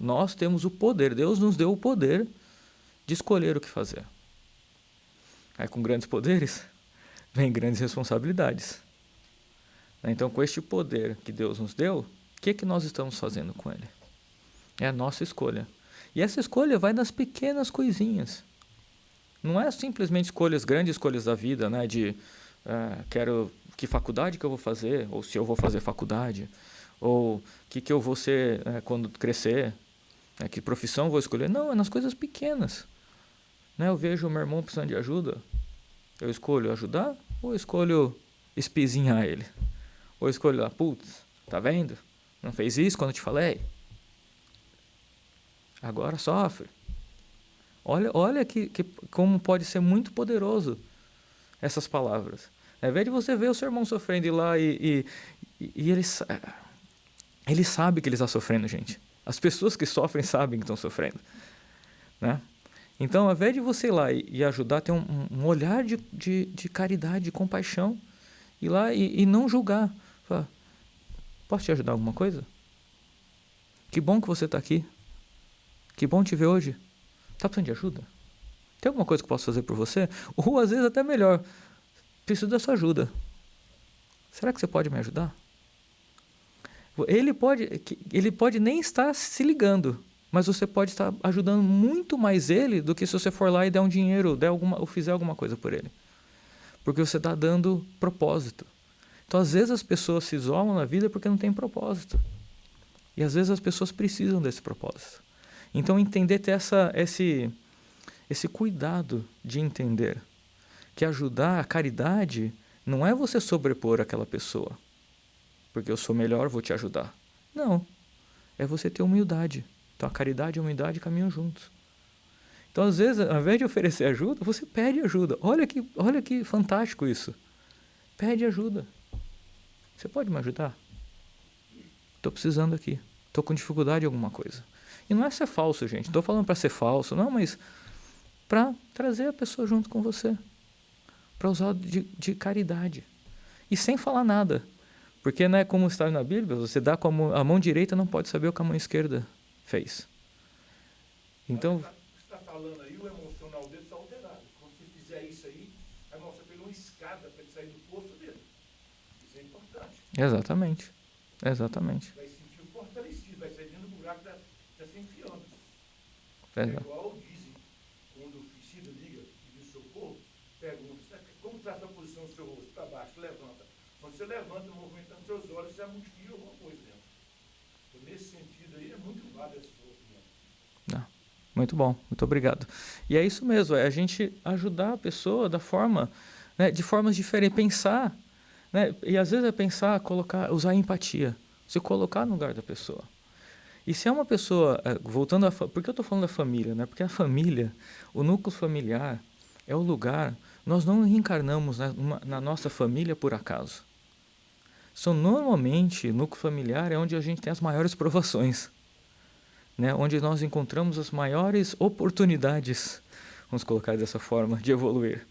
Nós temos o poder, Deus nos deu o poder de escolher o que fazer. Aí, com grandes poderes, vem grandes responsabilidades. Então, com este poder que Deus nos deu, o que nós estamos fazendo com ele? É a nossa escolha. E essa escolha vai nas pequenas coisinhas. Não é simplesmente escolhas, grandes escolhas da vida, né? De que faculdade que eu vou fazer, ou se eu vou fazer faculdade, ou o que eu vou ser quando crescer, que profissão eu vou escolher. Não, é nas coisas pequenas. Né? Eu vejo o meu irmão precisando de ajuda, eu escolho ajudar ou eu escolho espizinhar ele? Ou eu escolho lá, putz, tá vendo? Não fez isso quando eu te falei? Agora sofre. Olha como pode ser muito poderoso essas palavras. Ao invés de você ver o seu irmão sofrendo e lá e ele sabe que ele está sofrendo, gente. As pessoas que sofrem sabem que estão sofrendo. Né? Então, ao invés de você ir lá e ajudar, ter um olhar de caridade, de compaixão, ir lá e não julgar. Fala, posso te ajudar alguma coisa? Que bom que você está aqui. Que bom te ver hoje. Está precisando de ajuda? Tem alguma coisa que eu posso fazer por você? Ou às vezes até melhor, preciso da sua ajuda. Será que você pode me ajudar? Ele pode nem estar se ligando, mas você pode estar ajudando muito mais ele do que se você for lá e der um dinheiro, ou fizer alguma coisa por ele. Porque você está dando propósito. Então, às vezes as pessoas se isolam na vida porque não tem propósito. E às vezes as pessoas precisam desse propósito. Então, ter esse cuidado de entender que ajudar, a caridade, não é você sobrepor aquela pessoa. Porque eu sou melhor, vou te ajudar. Não. É você ter humildade. Então, a caridade e a humildade caminham juntos. Então, às vezes, ao invés de oferecer ajuda, você pede ajuda. Olha que fantástico isso. Pede ajuda. Você pode me ajudar? Estou precisando aqui. Estou com dificuldade em alguma coisa. E não é ser falso, gente. Não estou falando para ser falso, não, mas para trazer a pessoa junto com você. Para usar de caridade. E sem falar nada. Porque, né, como está na Bíblia, você dá com a mão direita, não pode saber o que a mão esquerda fez. Então... Você está falando aí, o emocional dele está alterado. Quando você fizer isso aí, aí você pegou uma escada para ele sair do poço dele. Isso é importante. Exatamente. Vai se sentir fortalecido, vai sair dentro do buraco que está se enfiando. É igual dizem, quando o suicida liga e diz socorro, pergunta, como está a sua posição do seu rosto? Para baixo, levanta. Quando você levanta, movimentando seus olhos, você multiplica alguma coisa dentro. Então, nesse sentido aí, é muito válido esse sofrimento. Muito bom, muito obrigado. E é isso mesmo, é a gente ajudar a pessoa da forma, né, de formas diferentes, pensar, né, e às vezes é pensar, usar empatia, se colocar no lugar da pessoa. E se é uma pessoa, voltando por que eu estou falando da família? Né? Porque a família, o núcleo familiar, é o lugar, nós não reencarnamos na nossa família por acaso. Normalmente, o núcleo familiar é onde a gente tem as maiores provações. Né, onde nós encontramos as maiores oportunidades, vamos colocar dessa forma, de evoluir.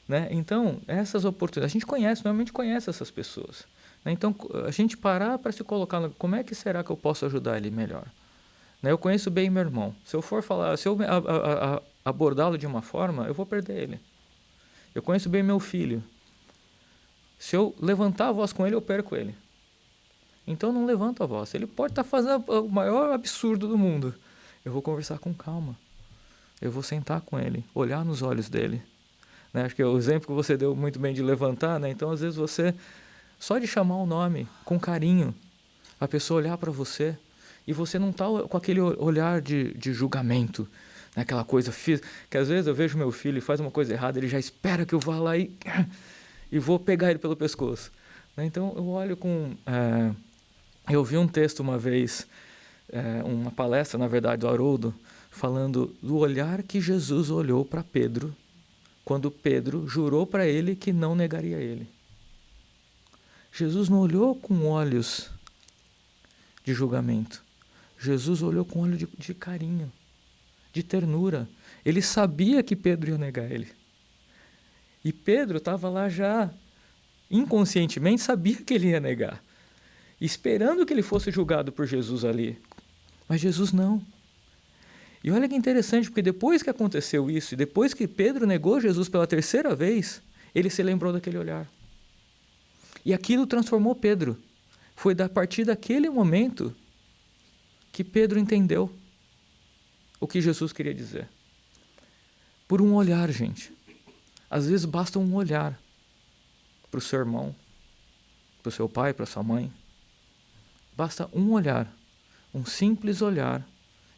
Né? Então, essas oportunidades, a gente normalmente conhece essas pessoas. Né? Então, a gente parar para se colocar, como é que será que eu posso ajudar ele melhor? Né? Eu conheço bem meu irmão. Se eu for falar, se eu abordá-lo de uma forma, eu vou perder ele. Eu conheço bem meu filho. Se eu levantar a voz com ele, eu perco ele. Então não levanto a voz. Ele pode estar fazendo o maior absurdo do mundo. Eu vou conversar com calma. Eu vou sentar com ele, olhar nos olhos dele. Né? Acho que é o exemplo que você deu muito bem de levantar, né? Então às vezes você, só de chamar o nome com carinho, a pessoa olhar para você e você não está com aquele olhar de julgamento, né? Aquela coisa física, que às vezes eu vejo meu filho e faz uma coisa errada, ele já espera que eu vá lá e vou pegar ele pelo pescoço. Né? Então eu olho com... eu vi um texto uma vez, uma palestra, na verdade, do Haroldo, falando do olhar que Jesus olhou para Pedro, quando Pedro jurou para ele que não negaria ele. Jesus não olhou com olhos de julgamento. Jesus olhou com olho de carinho, de ternura. Ele sabia que Pedro ia negar ele. E Pedro estava lá já, inconscientemente, sabia que ele ia negar, esperando que ele fosse julgado por Jesus ali. Mas Jesus não. E olha que interessante, porque depois que aconteceu isso, e depois que Pedro negou Jesus pela terceira vez, ele se lembrou daquele olhar. E aquilo transformou Pedro. Foi a partir daquele momento que Pedro entendeu o que Jesus queria dizer. Por um olhar, gente. Às vezes basta um olhar para o seu irmão, para o seu pai, para a sua mãe. Basta um olhar, um simples olhar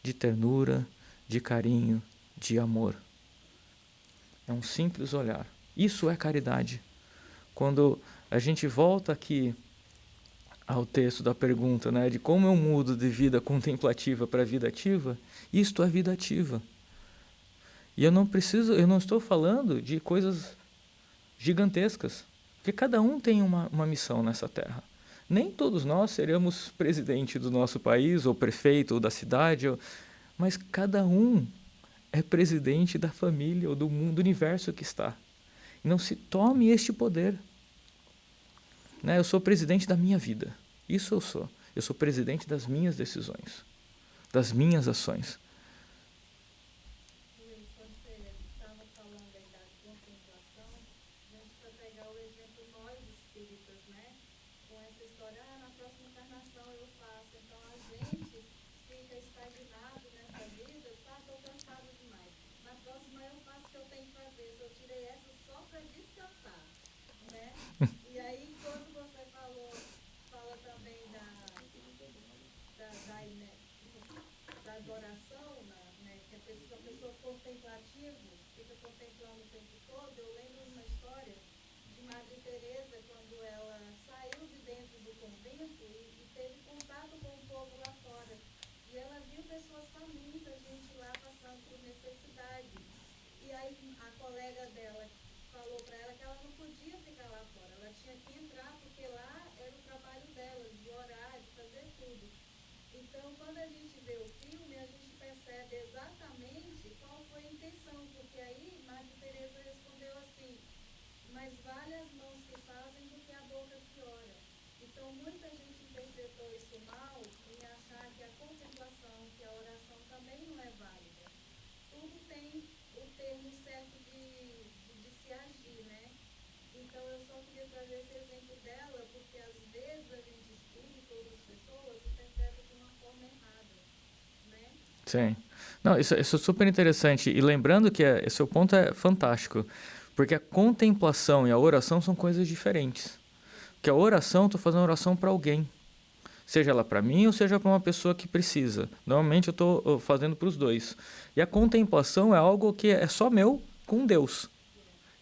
de ternura, de carinho, de amor. É um simples olhar. Isso é caridade. Quando a gente volta aqui ao texto da pergunta, né, de como eu mudo de vida contemplativa para vida ativa, isto é vida ativa. E eu não estou falando de coisas gigantescas, porque cada um tem uma missão nessa terra. Nem todos nós seremos presidente do nosso país, ou prefeito, ou da cidade, mas cada um é presidente da família, ou do mundo, do universo que está. E não se tome este poder. Né? Eu sou presidente da minha vida. Isso eu sou. Eu sou presidente das minhas decisões, das minhas ações. Sim. Não, isso é super interessante. E lembrando que esse seu ponto é fantástico. Porque a contemplação e a oração são coisas diferentes. Porque a oração, estou fazendo oração para alguém. Seja ela para mim ou seja para uma pessoa que precisa. Normalmente eu estou fazendo para os dois. E a contemplação é algo que é só meu com Deus.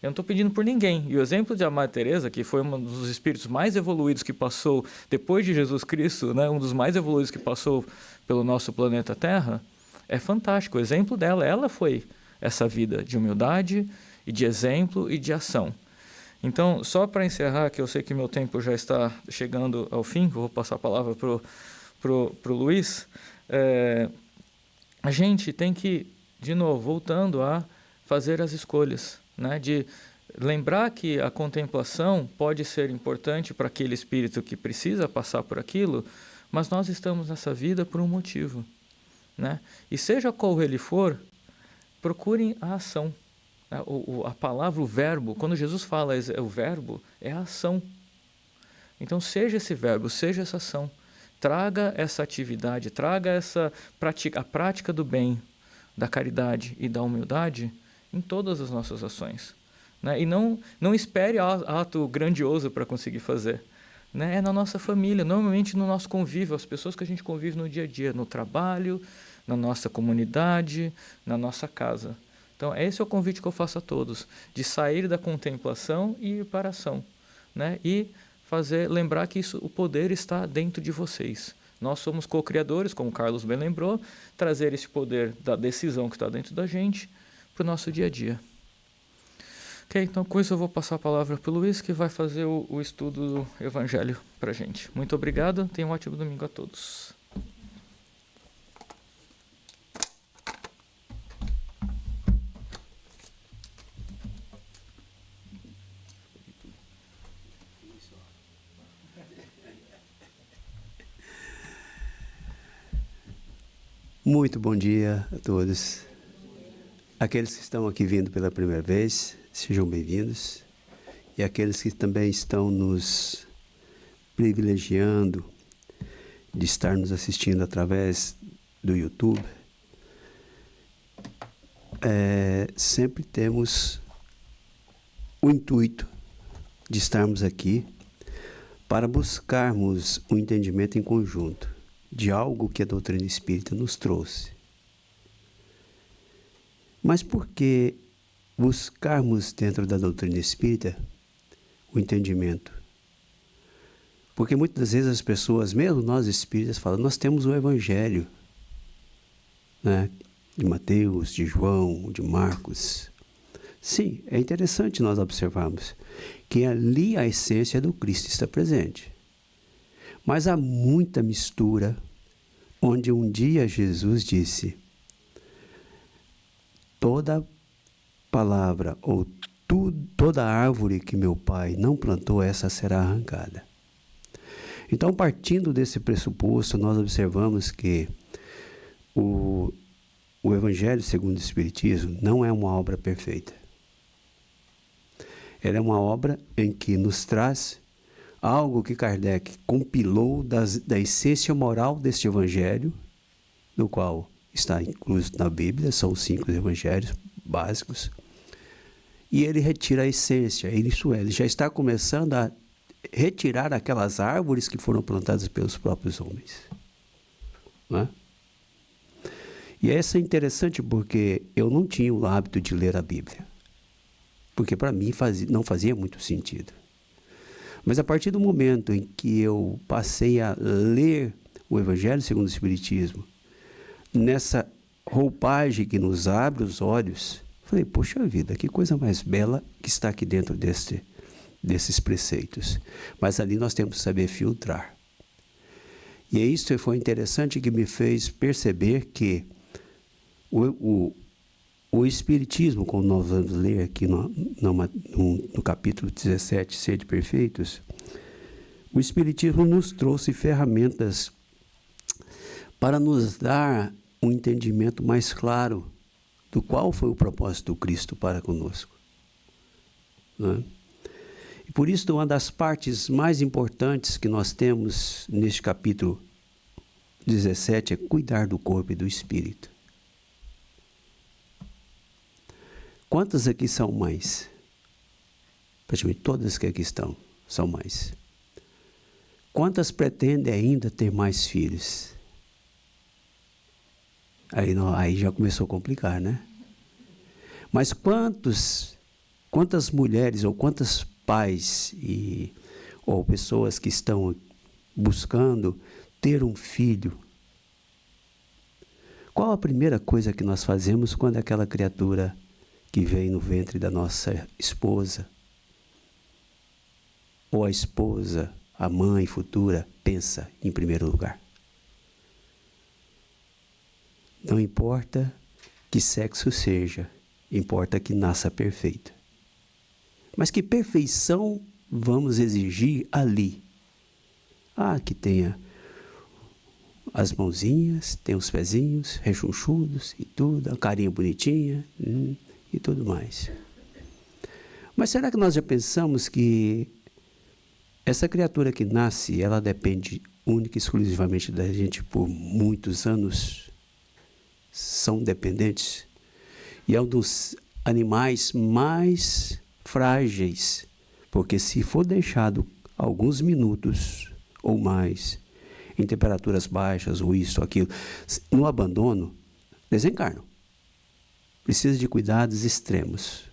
Eu não estou pedindo por ninguém. E o exemplo de Madre Teresa, que foi um dos espíritos mais evoluídos que passou depois de Jesus Cristo, né, um dos mais evoluídos que passou pelo nosso planeta Terra, é fantástico. O exemplo dela, ela foi essa vida de humildade e de exemplo e de ação. Então, só para encerrar, que eu sei que meu tempo já está chegando ao fim, vou passar a palavra pro Luiz, a gente tem que, de novo, voltando a fazer as escolhas, né? De lembrar que a contemplação pode ser importante para aquele espírito que precisa passar por aquilo, mas nós estamos nessa vida por um motivo. Né? E seja qual ele for, procurem a ação. A palavra, o verbo, quando Jesus fala o verbo, é a ação. Então seja esse verbo, seja essa ação. Traga essa atividade, traga a prática do bem, da caridade e da humildade em todas as nossas ações. Né? E não espere ato grandioso para conseguir fazer. Né? É na nossa família, normalmente no nosso convívio, as pessoas que a gente convive no dia a dia, no trabalho, na nossa comunidade, na nossa casa. Então esse é o convite que eu faço a todos, de sair da contemplação e ir para a ação. Né? E lembrar que o poder está dentro de vocês. Nós somos co-criadores, como o Carlos bem lembrou, trazer esse poder da decisão que está dentro da gente para o nosso dia a dia. Ok, então com isso eu vou passar a palavra para o Luiz, que vai fazer o estudo do Evangelho para a gente. Muito obrigado, tenham um ótimo domingo a todos. Muito bom dia a todos. Aqueles que estão aqui vindo pela primeira vez, sejam bem-vindos. E aqueles que também estão nos privilegiando de estar nos assistindo através do YouTube, sempre temos o intuito de estarmos aqui para buscarmos um entendimento em conjunto de algo que a doutrina espírita nos trouxe. Mas por que buscarmos dentro da doutrina espírita o entendimento? Porque muitas vezes as pessoas, mesmo nós espíritas, falam, nós temos o Evangelho, né? De Mateus, de João, de Marcos. Sim, é interessante nós observarmos que ali a essência do Cristo está presente. Mas há muita mistura, onde um dia Jesus disse, toda palavra ou toda árvore que meu Pai não plantou, essa será arrancada. Então, partindo desse pressuposto, nós observamos que o Evangelho segundo o Espiritismo não é uma obra perfeita. Ela é uma obra em que nos traz algo que Kardec compilou da essência moral deste Evangelho, no qual está incluso na Bíblia, são os 5 evangelhos básicos, e ele retira a essência, isso é, ele já está começando a retirar aquelas árvores que foram plantadas pelos próprios homens. Né? E essa é interessante porque eu não tinha o hábito de ler a Bíblia, porque para mim não fazia muito sentido. Mas a partir do momento em que eu passei a ler o Evangelho segundo o Espiritismo, nessa roupagem que nos abre os olhos, falei, poxa vida, que coisa mais bela que está aqui dentro desses preceitos. Mas ali nós temos que saber filtrar. E isso foi interessante que me fez perceber que o Espiritismo, como nós vamos ler aqui no capítulo 17, Sede Perfeitos, o Espiritismo nos trouxe ferramentas para nos dar um entendimento mais claro do qual foi o propósito do Cristo para conosco. Né? E por isso, uma das partes mais importantes que nós temos neste capítulo 17 é cuidar do corpo e do espírito. Quantas aqui são mães? Praticamente todas que aqui estão são mães. Quantas pretendem ainda ter mais filhos? Aí já começou a complicar, né? Mas quantas mulheres ou quantos pais ou pessoas que estão buscando ter um filho? Qual a primeira coisa que nós fazemos quando aquela criatura que vem no ventre da nossa esposa, ou a esposa, a mãe futura, pensa em primeiro lugar? Não importa que sexo seja, importa que nasça perfeita. Mas que perfeição vamos exigir ali? Que tenha as mãozinhas, tem os pezinhos rechonchudos e tudo, a carinha bonitinha, e tudo mais. Mas será que nós já pensamos que essa criatura que nasce, ela depende única e exclusivamente da gente por muitos anos? São dependentes? E é um dos animais mais frágeis, porque se for deixado alguns minutos ou mais em temperaturas baixas, ou isso, ou aquilo, no abandono, desencarnam. Precisa de cuidados extremos.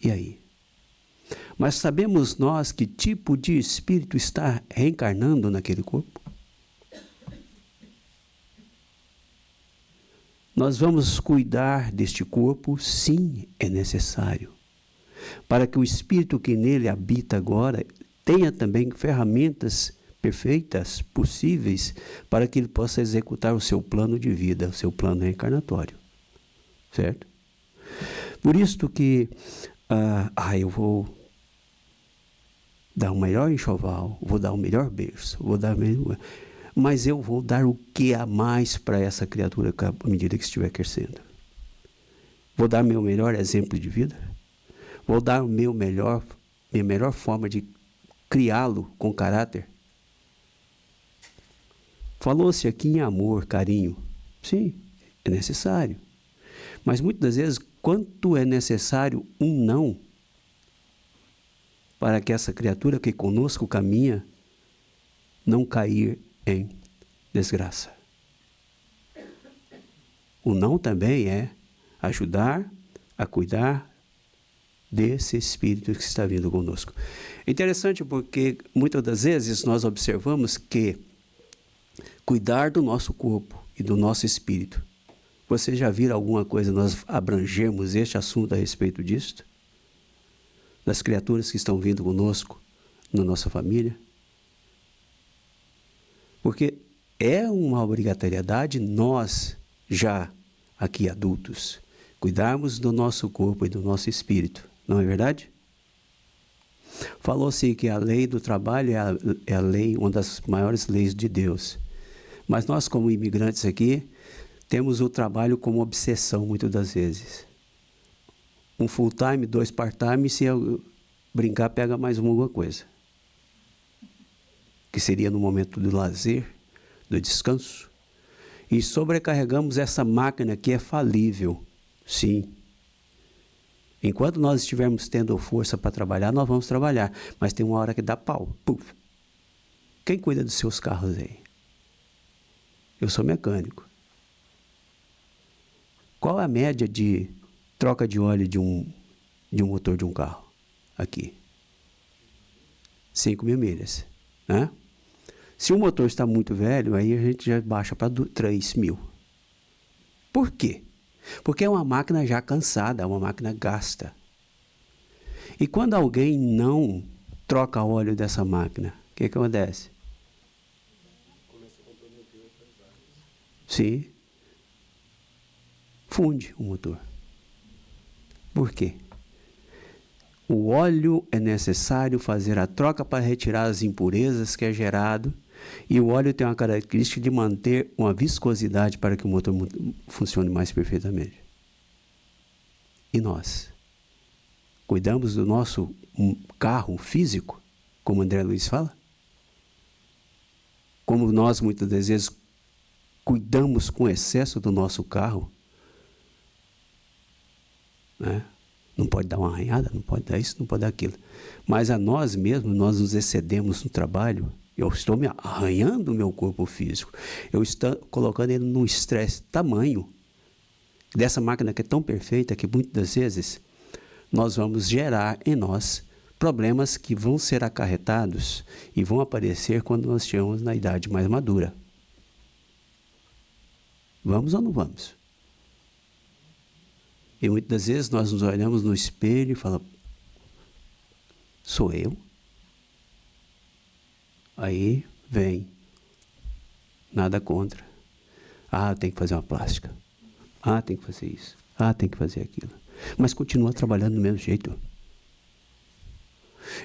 E aí? Mas sabemos nós que tipo de espírito está reencarnando naquele corpo? Nós vamos cuidar deste corpo? Sim, é necessário. Para que o espírito que nele habita agora tenha também ferramentas perfeitas, possíveis, para que ele possa executar o seu plano de vida, o seu plano reencarnatório. Certo? Por isso que eu vou dar o melhor enxoval, vou dar o melhor berço, mas eu vou dar o que a mais para essa criatura à medida que estiver crescendo. Vou dar meu melhor exemplo de vida, vou dar minha melhor forma de criá-lo com caráter. Falou-se aqui em amor, carinho. Sim, é necessário. Mas muitas das vezes, quanto é necessário um não para que essa criatura que conosco caminha não cair em desgraça. O não também é ajudar a cuidar desse espírito que está vindo conosco. Interessante porque muitas das vezes nós observamos que cuidar do nosso corpo e do nosso espírito. Vocês já viram alguma coisa, nós abrangemos este assunto a respeito disso? Das criaturas que estão vindo conosco, na nossa família? Porque é uma obrigatoriedade nós, já aqui adultos, cuidarmos do nosso corpo e do nosso espírito, não é verdade? Falou-se que a lei do trabalho é a lei, uma das maiores leis de Deus. Mas nós, como imigrantes aqui, temos o trabalho como obsessão, muitas das vezes. Um full-time, 2 part-time, se eu brincar, pega mais alguma coisa. Que seria no momento do lazer, do descanso. E sobrecarregamos essa máquina que é falível, sim. Enquanto nós estivermos tendo força para trabalhar, nós vamos trabalhar. Mas tem uma hora que dá pau. Puf. Quem cuida dos seus carros aí? Eu sou mecânico. Qual a média de troca de óleo de um motor de um carro? Aqui. 5.000 milhas. Né? Se o motor está muito velho, aí a gente já baixa para 3.000. Por quê? Porque é uma máquina já cansada, é uma máquina gasta. E quando alguém não troca óleo dessa máquina, o que acontece? Sim. Funde o motor. Por quê? O óleo é necessário fazer a troca para retirar as impurezas que é gerado, e o óleo tem uma característica de manter uma viscosidade para que o motor funcione mais perfeitamente. E nós? Cuidamos do nosso carro físico, como André Luiz fala? Como nós muitas das vezes cuidamos com excesso do nosso carro, né? Não pode dar uma arranhada, não pode dar isso, não pode dar aquilo. Mas a nós mesmos, nós nos excedemos no trabalho. Eu estou me arranhando o meu corpo físico. Eu estou colocando ele num estresse tamanho dessa máquina que é tão perfeita que muitas das vezes nós vamos gerar em nós problemas que vão ser acarretados e vão aparecer quando nós estivermos na idade mais madura. Vamos ou não vamos? E muitas das vezes nós nos olhamos no espelho e falamos, sou eu? Aí vem, nada contra. Tem que fazer uma plástica. Tem que fazer isso. Tem que fazer aquilo. Mas continua trabalhando do mesmo jeito.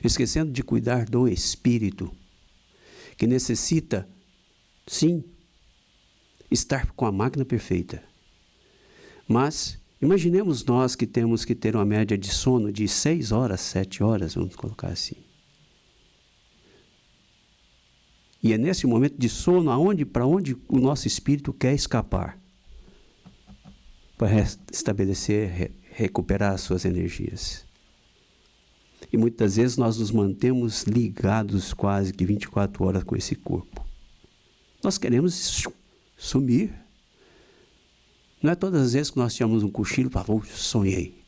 Esquecendo de cuidar do espírito, que necessita, sim, estar com a máquina perfeita, mas Imaginemos nós que temos que ter uma média de sono de 6 horas, 7 horas, vamos colocar assim. E é nesse momento de sono para onde o nosso espírito quer escapar. Para restabelecer, recuperar as suas energias. E muitas vezes nós nos mantemos ligados quase que 24 horas com esse corpo. Nós queremos sumir. Não é todas as vezes que nós tivemos um cochilo e falamos, sonhei,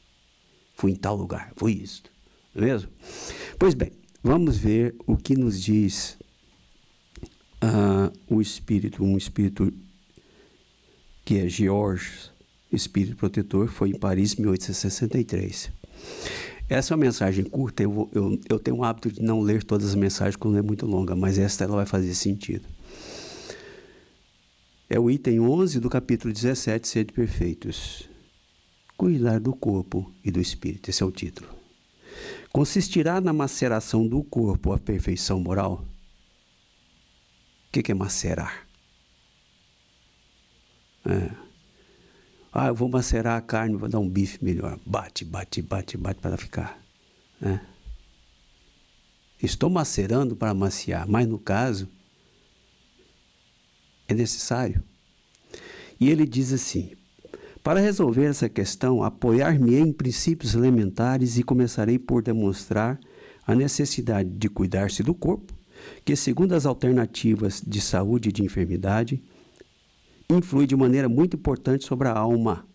fui em tal lugar, foi isso. Não é mesmo? Pois bem, vamos ver o que nos diz o espírito, um espírito que é Georges, espírito protetor, foi em Paris, 1863. Essa é uma mensagem curta, eu tenho o hábito de não ler todas as mensagens quando é muito longa, mas esta ela vai fazer sentido. É o item 11 do capítulo 17, Sede Perfeitos. Cuidar do corpo e do espírito, esse é o título. Consistirá na maceração do corpo a perfeição moral? O que é macerar? Eu vou macerar a carne, vou dar um bife melhor. Bate para ela ficar. Estou macerando para maciar, mas no caso, é necessário. E ele diz assim, para resolver essa questão, apoiar-me em princípios elementares e começarei por demonstrar a necessidade de cuidar-se do corpo, que segundo as alternativas de saúde e de enfermidade, influi de maneira muito importante sobre a alma,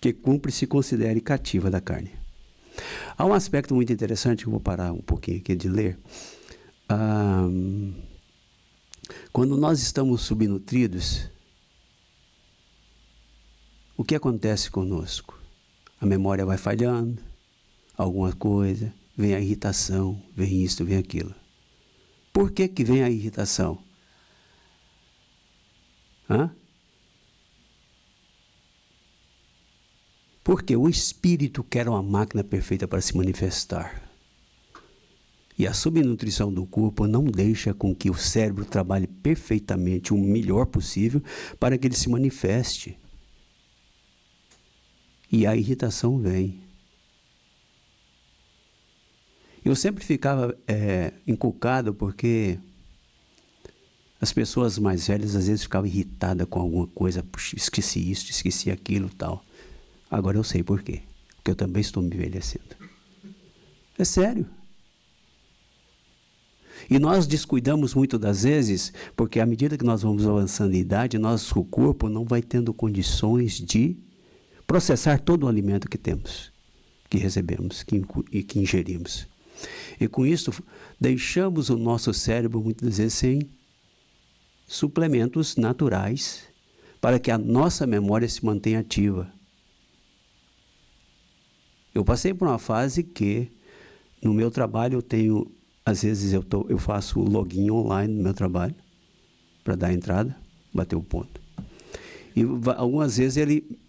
que cumpre se considere cativa da carne. Há um aspecto muito interessante, que eu vou parar um pouquinho aqui de ler. Quando nós estamos subnutridos, o que acontece conosco? A memória vai falhando, alguma coisa, vem a irritação, vem isto, vem aquilo. Por que vem a irritação? Porque o espírito quer uma máquina perfeita para se manifestar. E a subnutrição do corpo não deixa com que o cérebro trabalhe perfeitamente, o melhor possível, para que ele se manifeste. E a irritação vem. Eu sempre ficava encucado porque as pessoas mais velhas às vezes ficavam irritadas com alguma coisa. Puxa, esqueci isso, esqueci aquilo e tal. Agora eu sei por quê. Porque eu também estou me envelhecendo. É sério. E nós descuidamos muito das vezes, porque à medida que nós vamos avançando em idade, nosso corpo não vai tendo condições de processar todo o alimento que temos, que recebemos e que ingerimos. E com isso, deixamos o nosso cérebro muitas vezes sem suplementos naturais para que a nossa memória se mantenha ativa. Eu passei por uma fase que, no meu trabalho, às vezes eu faço login online no meu trabalho, para dar a entrada, bater o ponto. E algumas vezes ele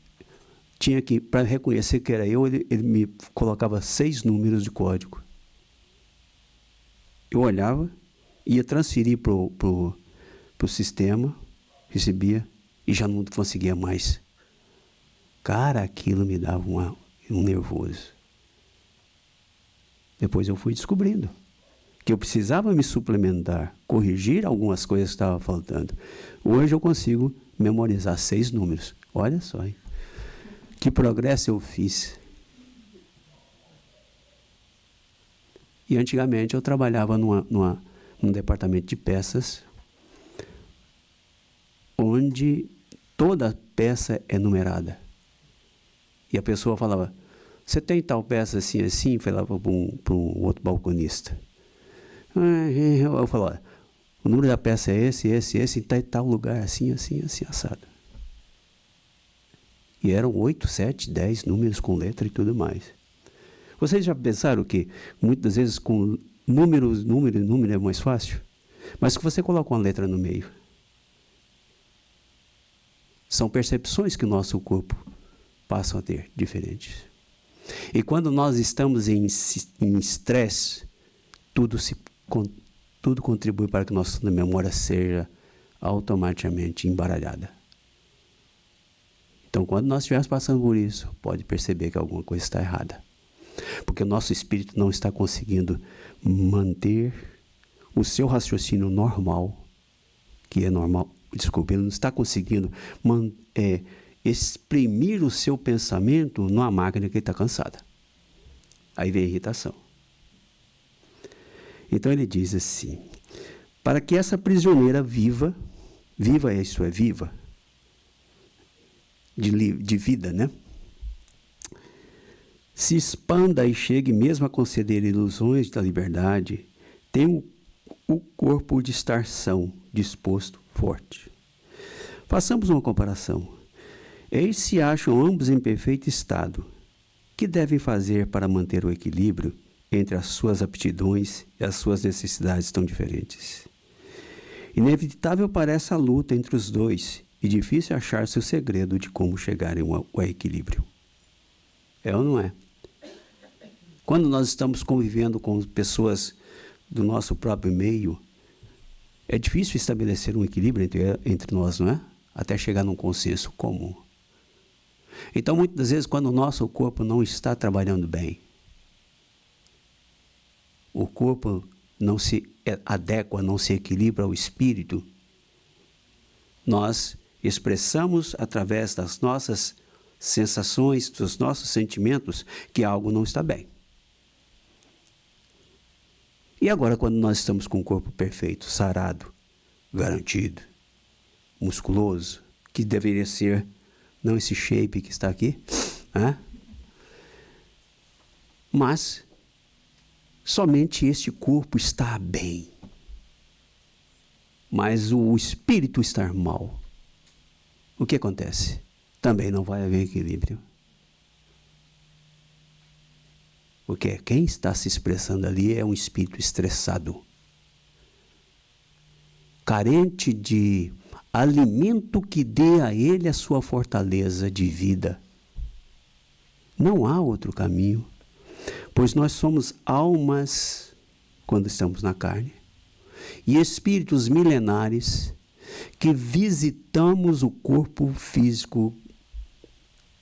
tinha que, para reconhecer que era eu, ele me colocava 6 números de código. Eu olhava, ia transferir para o sistema, recebia e já não conseguia mais. Cara, aquilo me dava um nervoso. Depois eu fui descobrindo que eu precisava me suplementar, corrigir algumas coisas que estavam faltando. Hoje eu consigo memorizar 6 números. Olha só, hein? Que progresso eu fiz. E antigamente eu trabalhava num departamento de peças, onde toda peça é numerada. E a pessoa falava, você tem tal peça assim, assim? Falava para um outro balconista. Eu falava, o número da peça é esse, está em tal lugar, assim, assim, assim, assado. E eram 8, 7, 10 números com letra e tudo mais. Vocês já pensaram que muitas vezes com número é mais fácil? Mas que você coloca uma letra no meio. São percepções que o nosso corpo passa a ter diferentes. E quando nós estamos em estresse, tudo contribui para que nossa memória seja automaticamente embaralhada. Então, quando nós estivermos passando por isso, pode perceber que alguma coisa está errada. Porque o nosso espírito não está conseguindo manter o seu raciocínio normal, que é normal, desculpe, ele não está conseguindo exprimir o seu pensamento numa máquina que está cansada. Aí vem a irritação. Então ele diz assim, para que essa prisioneira viva, isso é viva, de vida, né? Se expanda e chegue mesmo a conceder ilusões da liberdade, tem o corpo de estar são, disposto, forte. Façamos uma comparação. Eis se acham ambos em perfeito estado. Que devem fazer para manter o equilíbrio entre as suas aptidões e as suas necessidades tão diferentes? Inevitável parece a luta entre os dois e difícil achar-se o segredo de como chegarem ao equilíbrio. É ou não é? Quando nós estamos convivendo com pessoas do nosso próprio meio, é difícil estabelecer um equilíbrio entre nós, não é? Até chegar num consenso comum. Então, muitas vezes, quando o nosso corpo não está trabalhando bem, o corpo não se adequa, não se equilibra ao espírito, nós expressamos através das nossas sensações, dos nossos sentimentos, que algo não está bem. E agora, quando nós estamos com o corpo perfeito, sarado, garantido, musculoso, que deveria ser, não esse shape que está aqui, mas somente este corpo está bem, mas o espírito está mal. O que acontece? Também não vai haver equilíbrio. Porque quem está se expressando ali é um espírito estressado, carente de alimento que dê a ele a sua fortaleza de vida. Não há outro caminho, pois nós somos almas quando estamos na carne e espíritos milenares que visitamos o corpo físico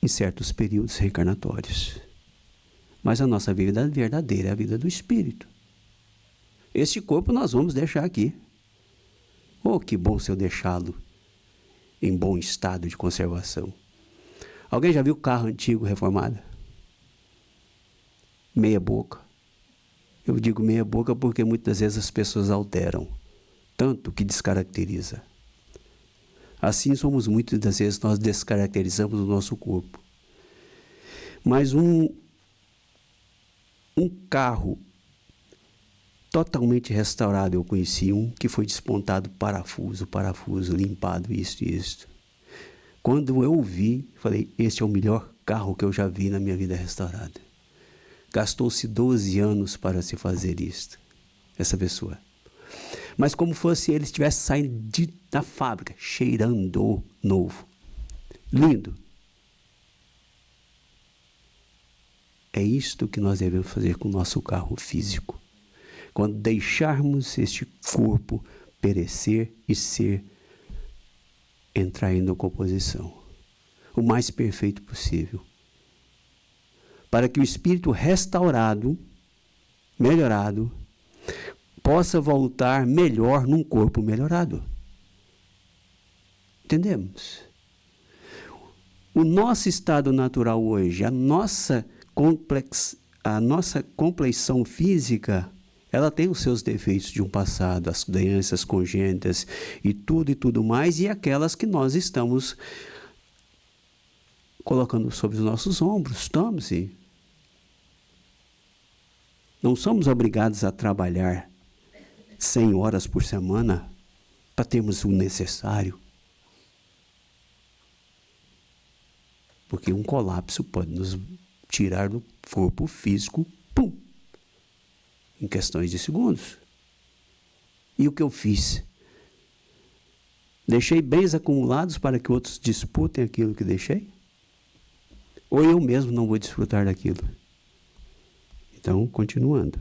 em certos períodos reencarnatórios. Mas a nossa vida verdadeira é a vida do espírito. Este corpo nós vamos deixar aqui. Oh, que bom se eu deixá-lo em bom estado de conservação. Alguém já viu carro antigo reformado? Meia boca. Eu digo meia boca porque muitas vezes as pessoas alteram, tanto que descaracteriza. Assim somos muitas das vezes, nós descaracterizamos o nosso corpo. Mas um carro totalmente restaurado, eu conheci um que foi despontado parafuso, limpado, isso. Quando eu vi, falei, este é o melhor carro que eu já vi na minha vida restaurada. Gastou-se 12 anos para se fazer isto, essa pessoa. Mas como fosse ele estivesse saindo da fábrica, cheirando novo. Lindo. É isto que nós devemos fazer com o nosso carro físico. Quando deixarmos este corpo perecer e entrar em decomposição. O mais perfeito possível. Para que o espírito restaurado, melhorado, possa voltar melhor num corpo melhorado. Entendemos? O nosso estado natural hoje, a nossa compleição física, ela tem os seus defeitos de um passado, as doenças congênitas e tudo mais, e aquelas que nós estamos colocando sobre os nossos ombros. Estamos, sim. Não somos obrigados a trabalhar 100 horas por semana para termos o necessário. Porque um colapso pode nos tirar do corpo físico, em questões de segundos. E o que eu fiz? Deixei bens acumulados para que outros disputem aquilo que deixei? Ou eu mesmo não vou desfrutar daquilo? Então, continuando.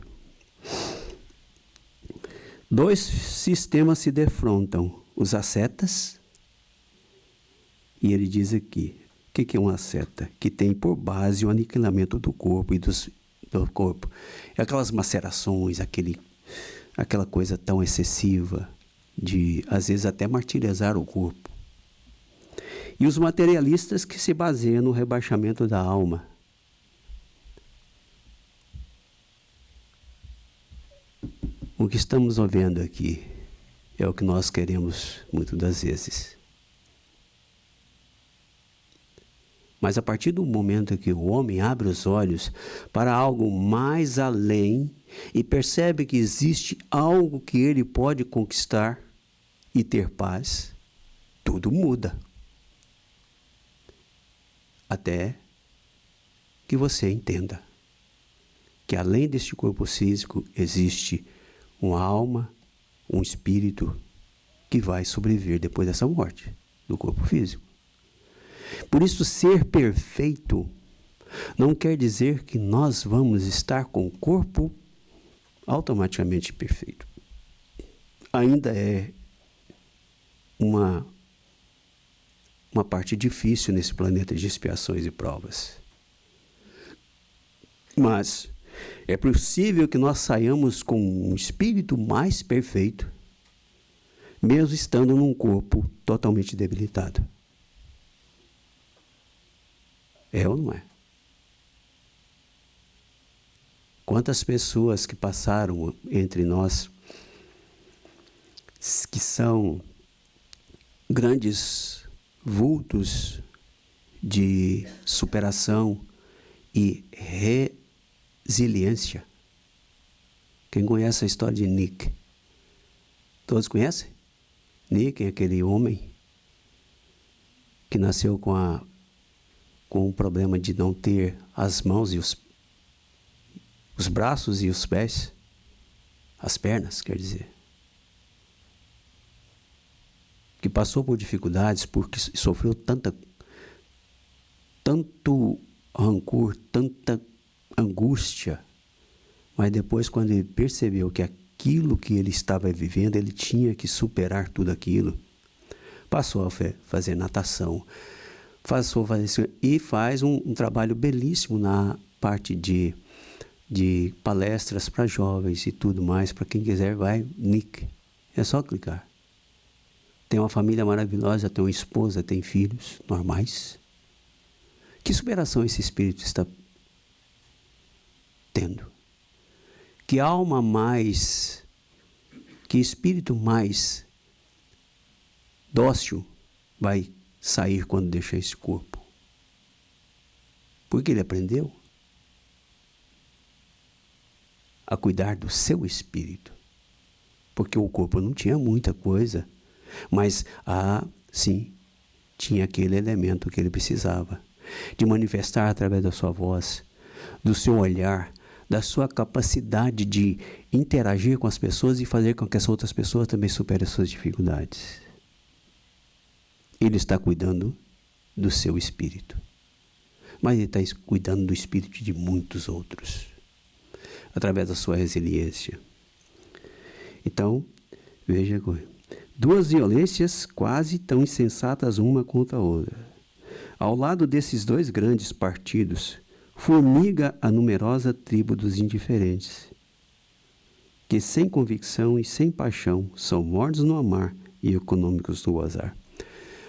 Dois sistemas se defrontam, os ascetas, e ele diz aqui, que é uma seta? Que tem por base o aniquilamento do corpo e do corpo. Aquelas macerações, aquela coisa tão excessiva de, às vezes, até martirizar o corpo. E os materialistas que se baseiam no rebaixamento da alma. O que estamos vendo aqui é o que nós queremos muitas das vezes. Mas a partir do momento que o homem abre os olhos para algo mais além e percebe que existe algo que ele pode conquistar e ter paz, tudo muda. Até que você entenda que além deste corpo físico existe uma alma, um espírito que vai sobreviver depois dessa morte do corpo físico. Por isso, ser perfeito não quer dizer que nós vamos estar com o corpo automaticamente perfeito. Ainda é uma parte difícil nesse planeta de expiações e provas. Mas é possível que nós saiamos com um espírito mais perfeito, mesmo estando num corpo totalmente debilitado. É ou não é? Quantas pessoas que passaram entre nós, que são grandes vultos de superação e resiliência. Quem conhece a história de Nick? Todos conhecem? Nick é aquele homem que nasceu com o problema de não ter as mãos e os braços e os pés, as pernas, quer dizer. Que passou por dificuldades porque sofreu tanto rancor, tanta angústia, mas depois, quando ele percebeu que aquilo que ele estava vivendo, ele tinha que superar tudo aquilo, passou a fazer natação, e faz um trabalho belíssimo na parte de palestras para jovens e tudo mais. Para quem quiser, vai, Nick. É só clicar. Tem uma família maravilhosa, tem uma esposa, tem filhos normais. Que superação esse espírito está tendo? Que alma mais, que espírito mais dócil vai sair quando deixar esse corpo? Porque ele aprendeu a cuidar do seu espírito. Porque o corpo não tinha muita coisa, mas, sim, tinha aquele elemento que ele precisava, de manifestar através da sua voz, do seu olhar, da sua capacidade de interagir com as pessoas e fazer com que as outras pessoas também superem as suas dificuldades. Ele está cuidando do seu espírito, mas ele está cuidando do espírito de muitos outros, através da sua resiliência. Então, veja, duas violências quase tão insensatas uma contra a outra. Ao lado desses dois grandes partidos, formiga a numerosa tribo dos indiferentes, que sem convicção e sem paixão são mortos no amar e econômicos no gozar.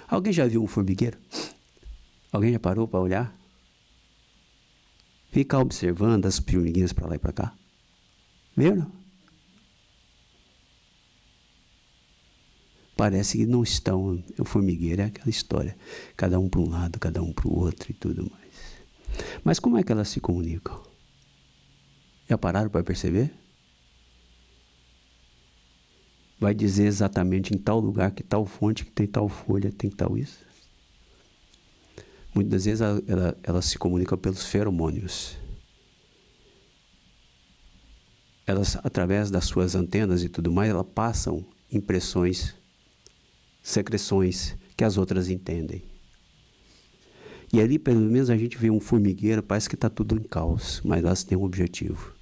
Alguém já viu um formigueiro? Alguém já parou para olhar? Ficar observando as formiguinhas para lá e para cá? Viram? Parece que não estão. O formigueiro é aquela história. Cada um para um lado, cada um para o outro e tudo mais. Mas como é que elas se comunicam? Já pararam para perceber? Vai dizer exatamente em tal lugar que tal fonte, que tem tal folha, tem tal isso. Muitas vezes elas se comunicam pelos feromônios. Elas, através das suas antenas e tudo mais, elas passam impressões, secreções que as outras entendem. E ali, pelo menos, a gente vê um formigueiro, parece que está tudo em caos, mas elas têm um objetivo.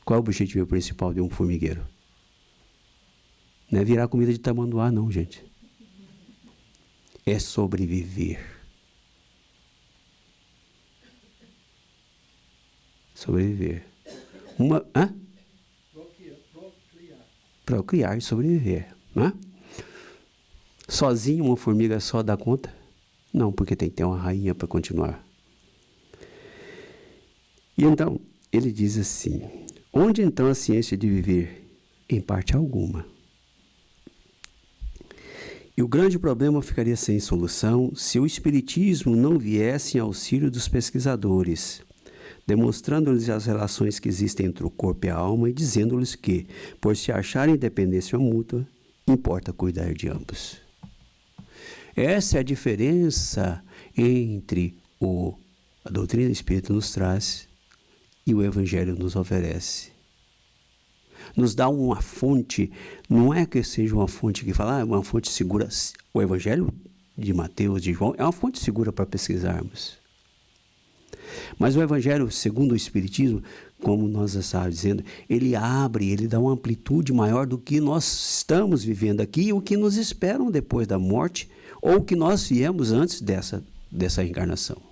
Qual é o objetivo principal de um formigueiro? Não é virar comida de tamanduá, não, gente. É sobreviver. Sobreviver. Procriar e sobreviver. Né? Sozinho uma formiga só dá conta? Não, porque tem que ter uma rainha para continuar. E então, ele diz assim, onde então a ciência de viver? Em parte alguma. E o grande problema ficaria sem solução se o espiritismo não viesse em auxílio dos pesquisadores, demonstrando-lhes as relações que existem entre o corpo e a alma e dizendo-lhes que, por se acharem independência mútua, importa cuidar de ambos. Essa é a diferença entre a doutrina espírita nos traz e o Evangelho nos oferece. Nos dá uma fonte, não é que seja uma fonte que fala, é uma fonte segura. O Evangelho de Mateus, de João, é uma fonte segura para pesquisarmos. Mas o Evangelho, segundo o Espiritismo, como nós estávamos dizendo, ele abre, ele dá uma amplitude maior do que nós estamos vivendo aqui e o que nos esperam depois da morte ou o que nós viemos antes dessa encarnação.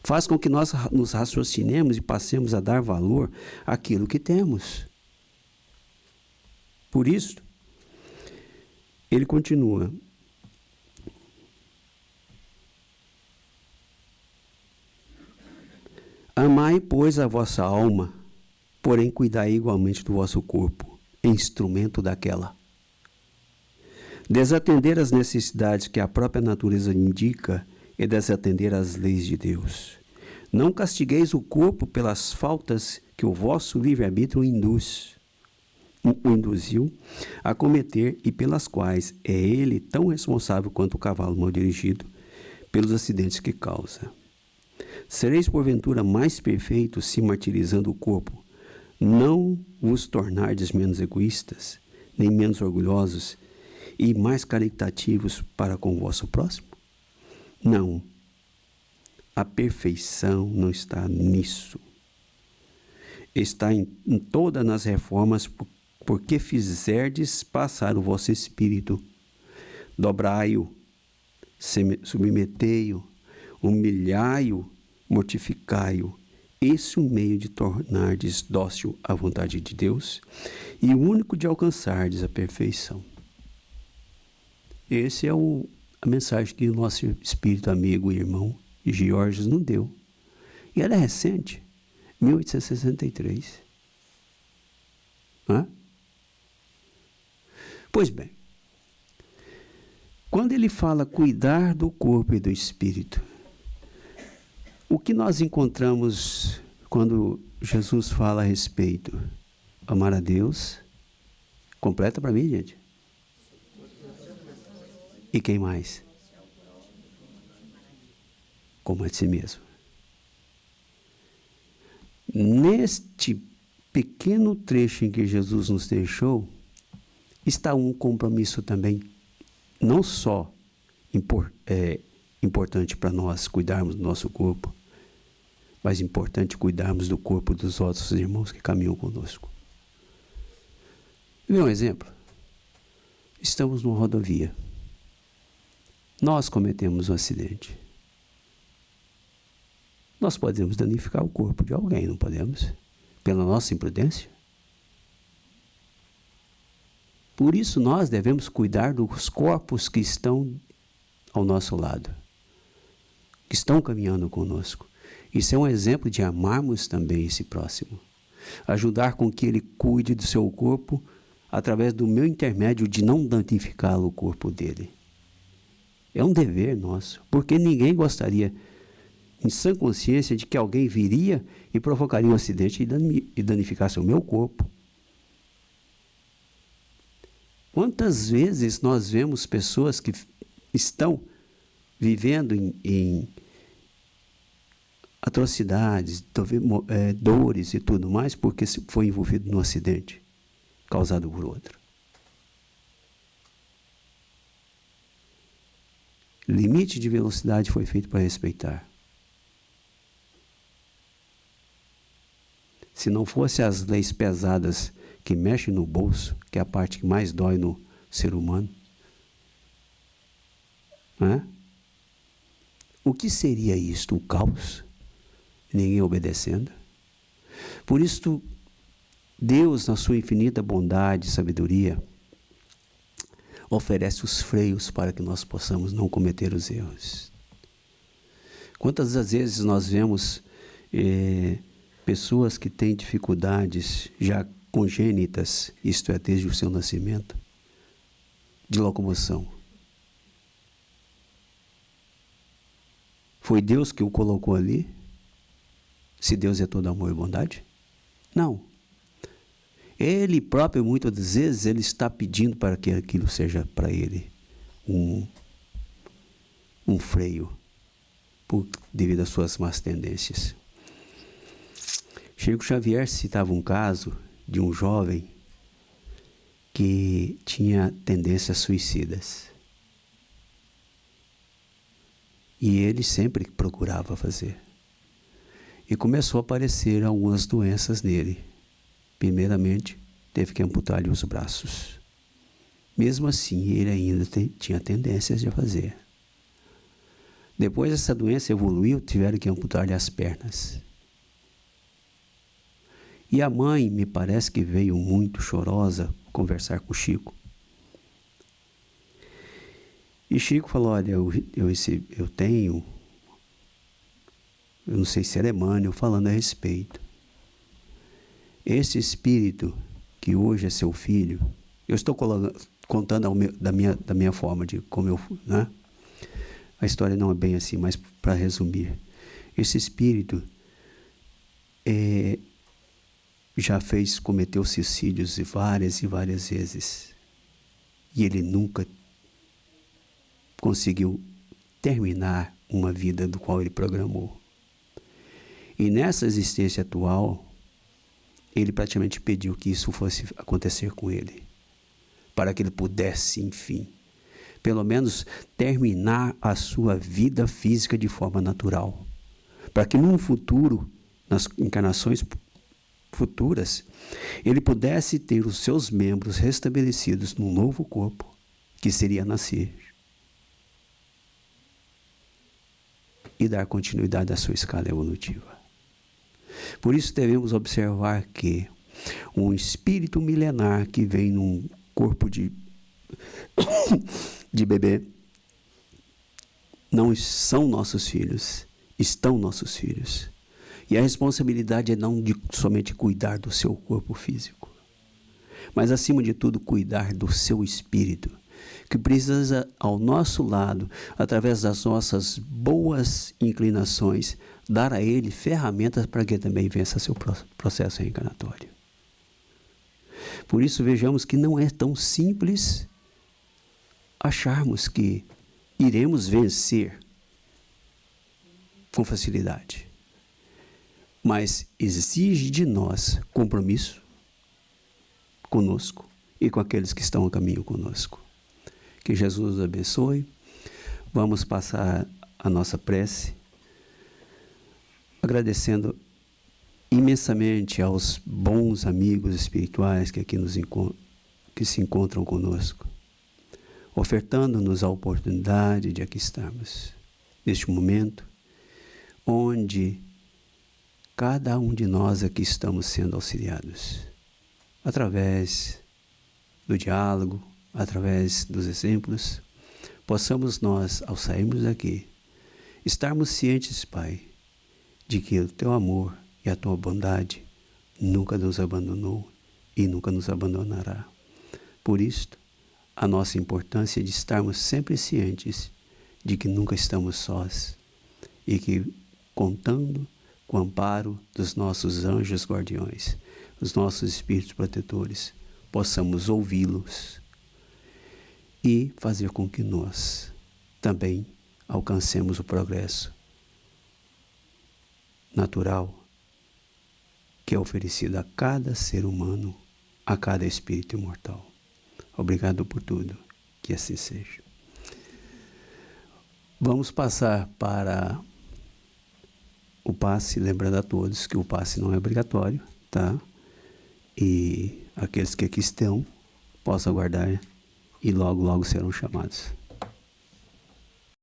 Faz com que nós nos raciocinemos e passemos a dar valor àquilo que temos. Por isso, ele continua. Amai, pois, a vossa alma, porém cuidai igualmente do vosso corpo, instrumento daquela. Desatender as necessidades que a própria natureza indica é desatender as leis de Deus. Não castigueis o corpo pelas faltas que o vosso livre-arbítrio o induziu a cometer e pelas quais é ele tão responsável quanto o cavalo mal dirigido pelos acidentes que causa. Sereis porventura mais perfeitos se martirizando o corpo, não vos tornardes menos egoístas, nem menos orgulhosos e mais caritativos para com o vosso próximo? Não. A perfeição não está nisso. Está em todas as reformas, porque fizerdes passar o vosso espírito. Dobrai-o, submetei-o, humilhai-o, mortificai-o. Esse é o meio de tornardes dócil à vontade de Deus e o único de alcançardes a perfeição. Esse é a mensagem que o nosso espírito amigo e irmão Georges nos deu. E ela é recente, 1863. Pois bem, quando ele fala cuidar do corpo e do espírito, o que nós encontramos quando Jesus fala a respeito? Amar a Deus. Completa para mim, gente. E quem mais? Como a de si mesmo. Neste pequeno trecho em que Jesus nos deixou, está um compromisso também, não só importante para nós cuidarmos do nosso corpo, mas importante cuidarmos do corpo dos outros irmãos que caminham conosco. Vê um exemplo. Estamos numa rodovia. Nós cometemos um acidente. Nós podemos danificar o corpo de alguém, não podemos? Pela nossa imprudência. Por isso nós devemos cuidar dos corpos que estão ao nosso lado, que estão caminhando conosco. Isso é um exemplo de amarmos também esse próximo. Ajudar com que ele cuide do seu corpo através do meu intermédio de não danificá-lo o corpo dele. É um dever nosso, porque ninguém gostaria, em sã consciência, de que alguém viria e provocaria um acidente e danificasse o meu corpo. Quantas vezes nós vemos pessoas que estão vivendo em atrocidades, dores e tudo mais, porque foi envolvido num acidente causado por outro. Limite de velocidade foi feito para respeitar. Se não fosse as leis pesadas que mexem no bolso, que é a parte que mais dói no ser humano, o que seria isto? O caos? Ninguém obedecendo? Por isso, Deus, na sua infinita bondade e sabedoria, oferece os freios para que nós possamos não cometer os erros. Quantas das vezes nós vemos pessoas que têm dificuldades já congênitas, isto é, desde o seu nascimento, de locomoção. Foi Deus que o colocou ali? Se Deus é todo amor e bondade? Não. Ele próprio, muitas das vezes, ele está pedindo para que aquilo seja para ele um freio, devido às suas más tendências. Chico Xavier citava um caso de um jovem que tinha tendências suicidas. E ele sempre procurava fazer. E começou a aparecer algumas doenças nele. Primeiramente, teve que amputar-lhe os braços. Mesmo assim, ele ainda tinha tendências de fazer. Depois essa doença evoluiu, tiveram que amputar-lhe as pernas. E a mãe, me parece que veio muito chorosa conversar com o Chico. E Chico falou, olha, eu tenho, eu não sei se era Emmanuel falando a respeito. Esse espírito que hoje é seu filho, eu estou contando da minha forma, de como eu, né? A história não é bem assim, mas para resumir. Esse espírito já cometeu suicídios várias e várias vezes. E ele nunca conseguiu terminar uma vida do qual ele programou. E nessa existência atual, ele praticamente pediu que isso fosse acontecer com ele, para que ele pudesse, enfim, pelo menos terminar a sua vida física de forma natural, para que no futuro, nas encarnações futuras, ele pudesse ter os seus membros restabelecidos num novo corpo, que seria nascer, e dar continuidade à sua escala evolutiva. Por isso devemos observar que um espírito milenar que vem num corpo de bebê não são nossos filhos, estão nossos filhos. E a responsabilidade é não de somente cuidar do seu corpo físico, mas acima de tudo cuidar do seu espírito, que precisa ao nosso lado, através das nossas boas inclinações, dar a ele ferramentas para que também vença seu processo reencarnatório. Por isso vejamos que não é tão simples acharmos que iremos vencer com facilidade. Mas exige de nós compromisso conosco e com aqueles que estão a caminho conosco. Que Jesus nos abençoe. Vamos passar a nossa prece, agradecendo imensamente aos bons amigos espirituais que aqui que se encontram conosco, ofertando-nos a oportunidade de aqui estarmos, neste momento, onde cada um de nós aqui estamos sendo auxiliados, através do diálogo, através dos exemplos, possamos nós, ao sairmos daqui, estarmos cientes, Pai, de que o Teu amor e a Tua bondade nunca nos abandonou e nunca nos abandonará. Por isto, a nossa importância de estarmos sempre cientes de que nunca estamos sós e que, contando com o amparo dos nossos anjos guardiões, os nossos espíritos protetores, possamos ouvi-los e fazer com que nós também alcancemos o progresso natural que é oferecido a cada ser humano, a cada espírito imortal. Obrigado por tudo, que assim seja. Vamos passar para o passe, lembrando a todos que o passe não é obrigatório, tá? E aqueles que aqui estão, possam aguardar e logo, logo serão chamados.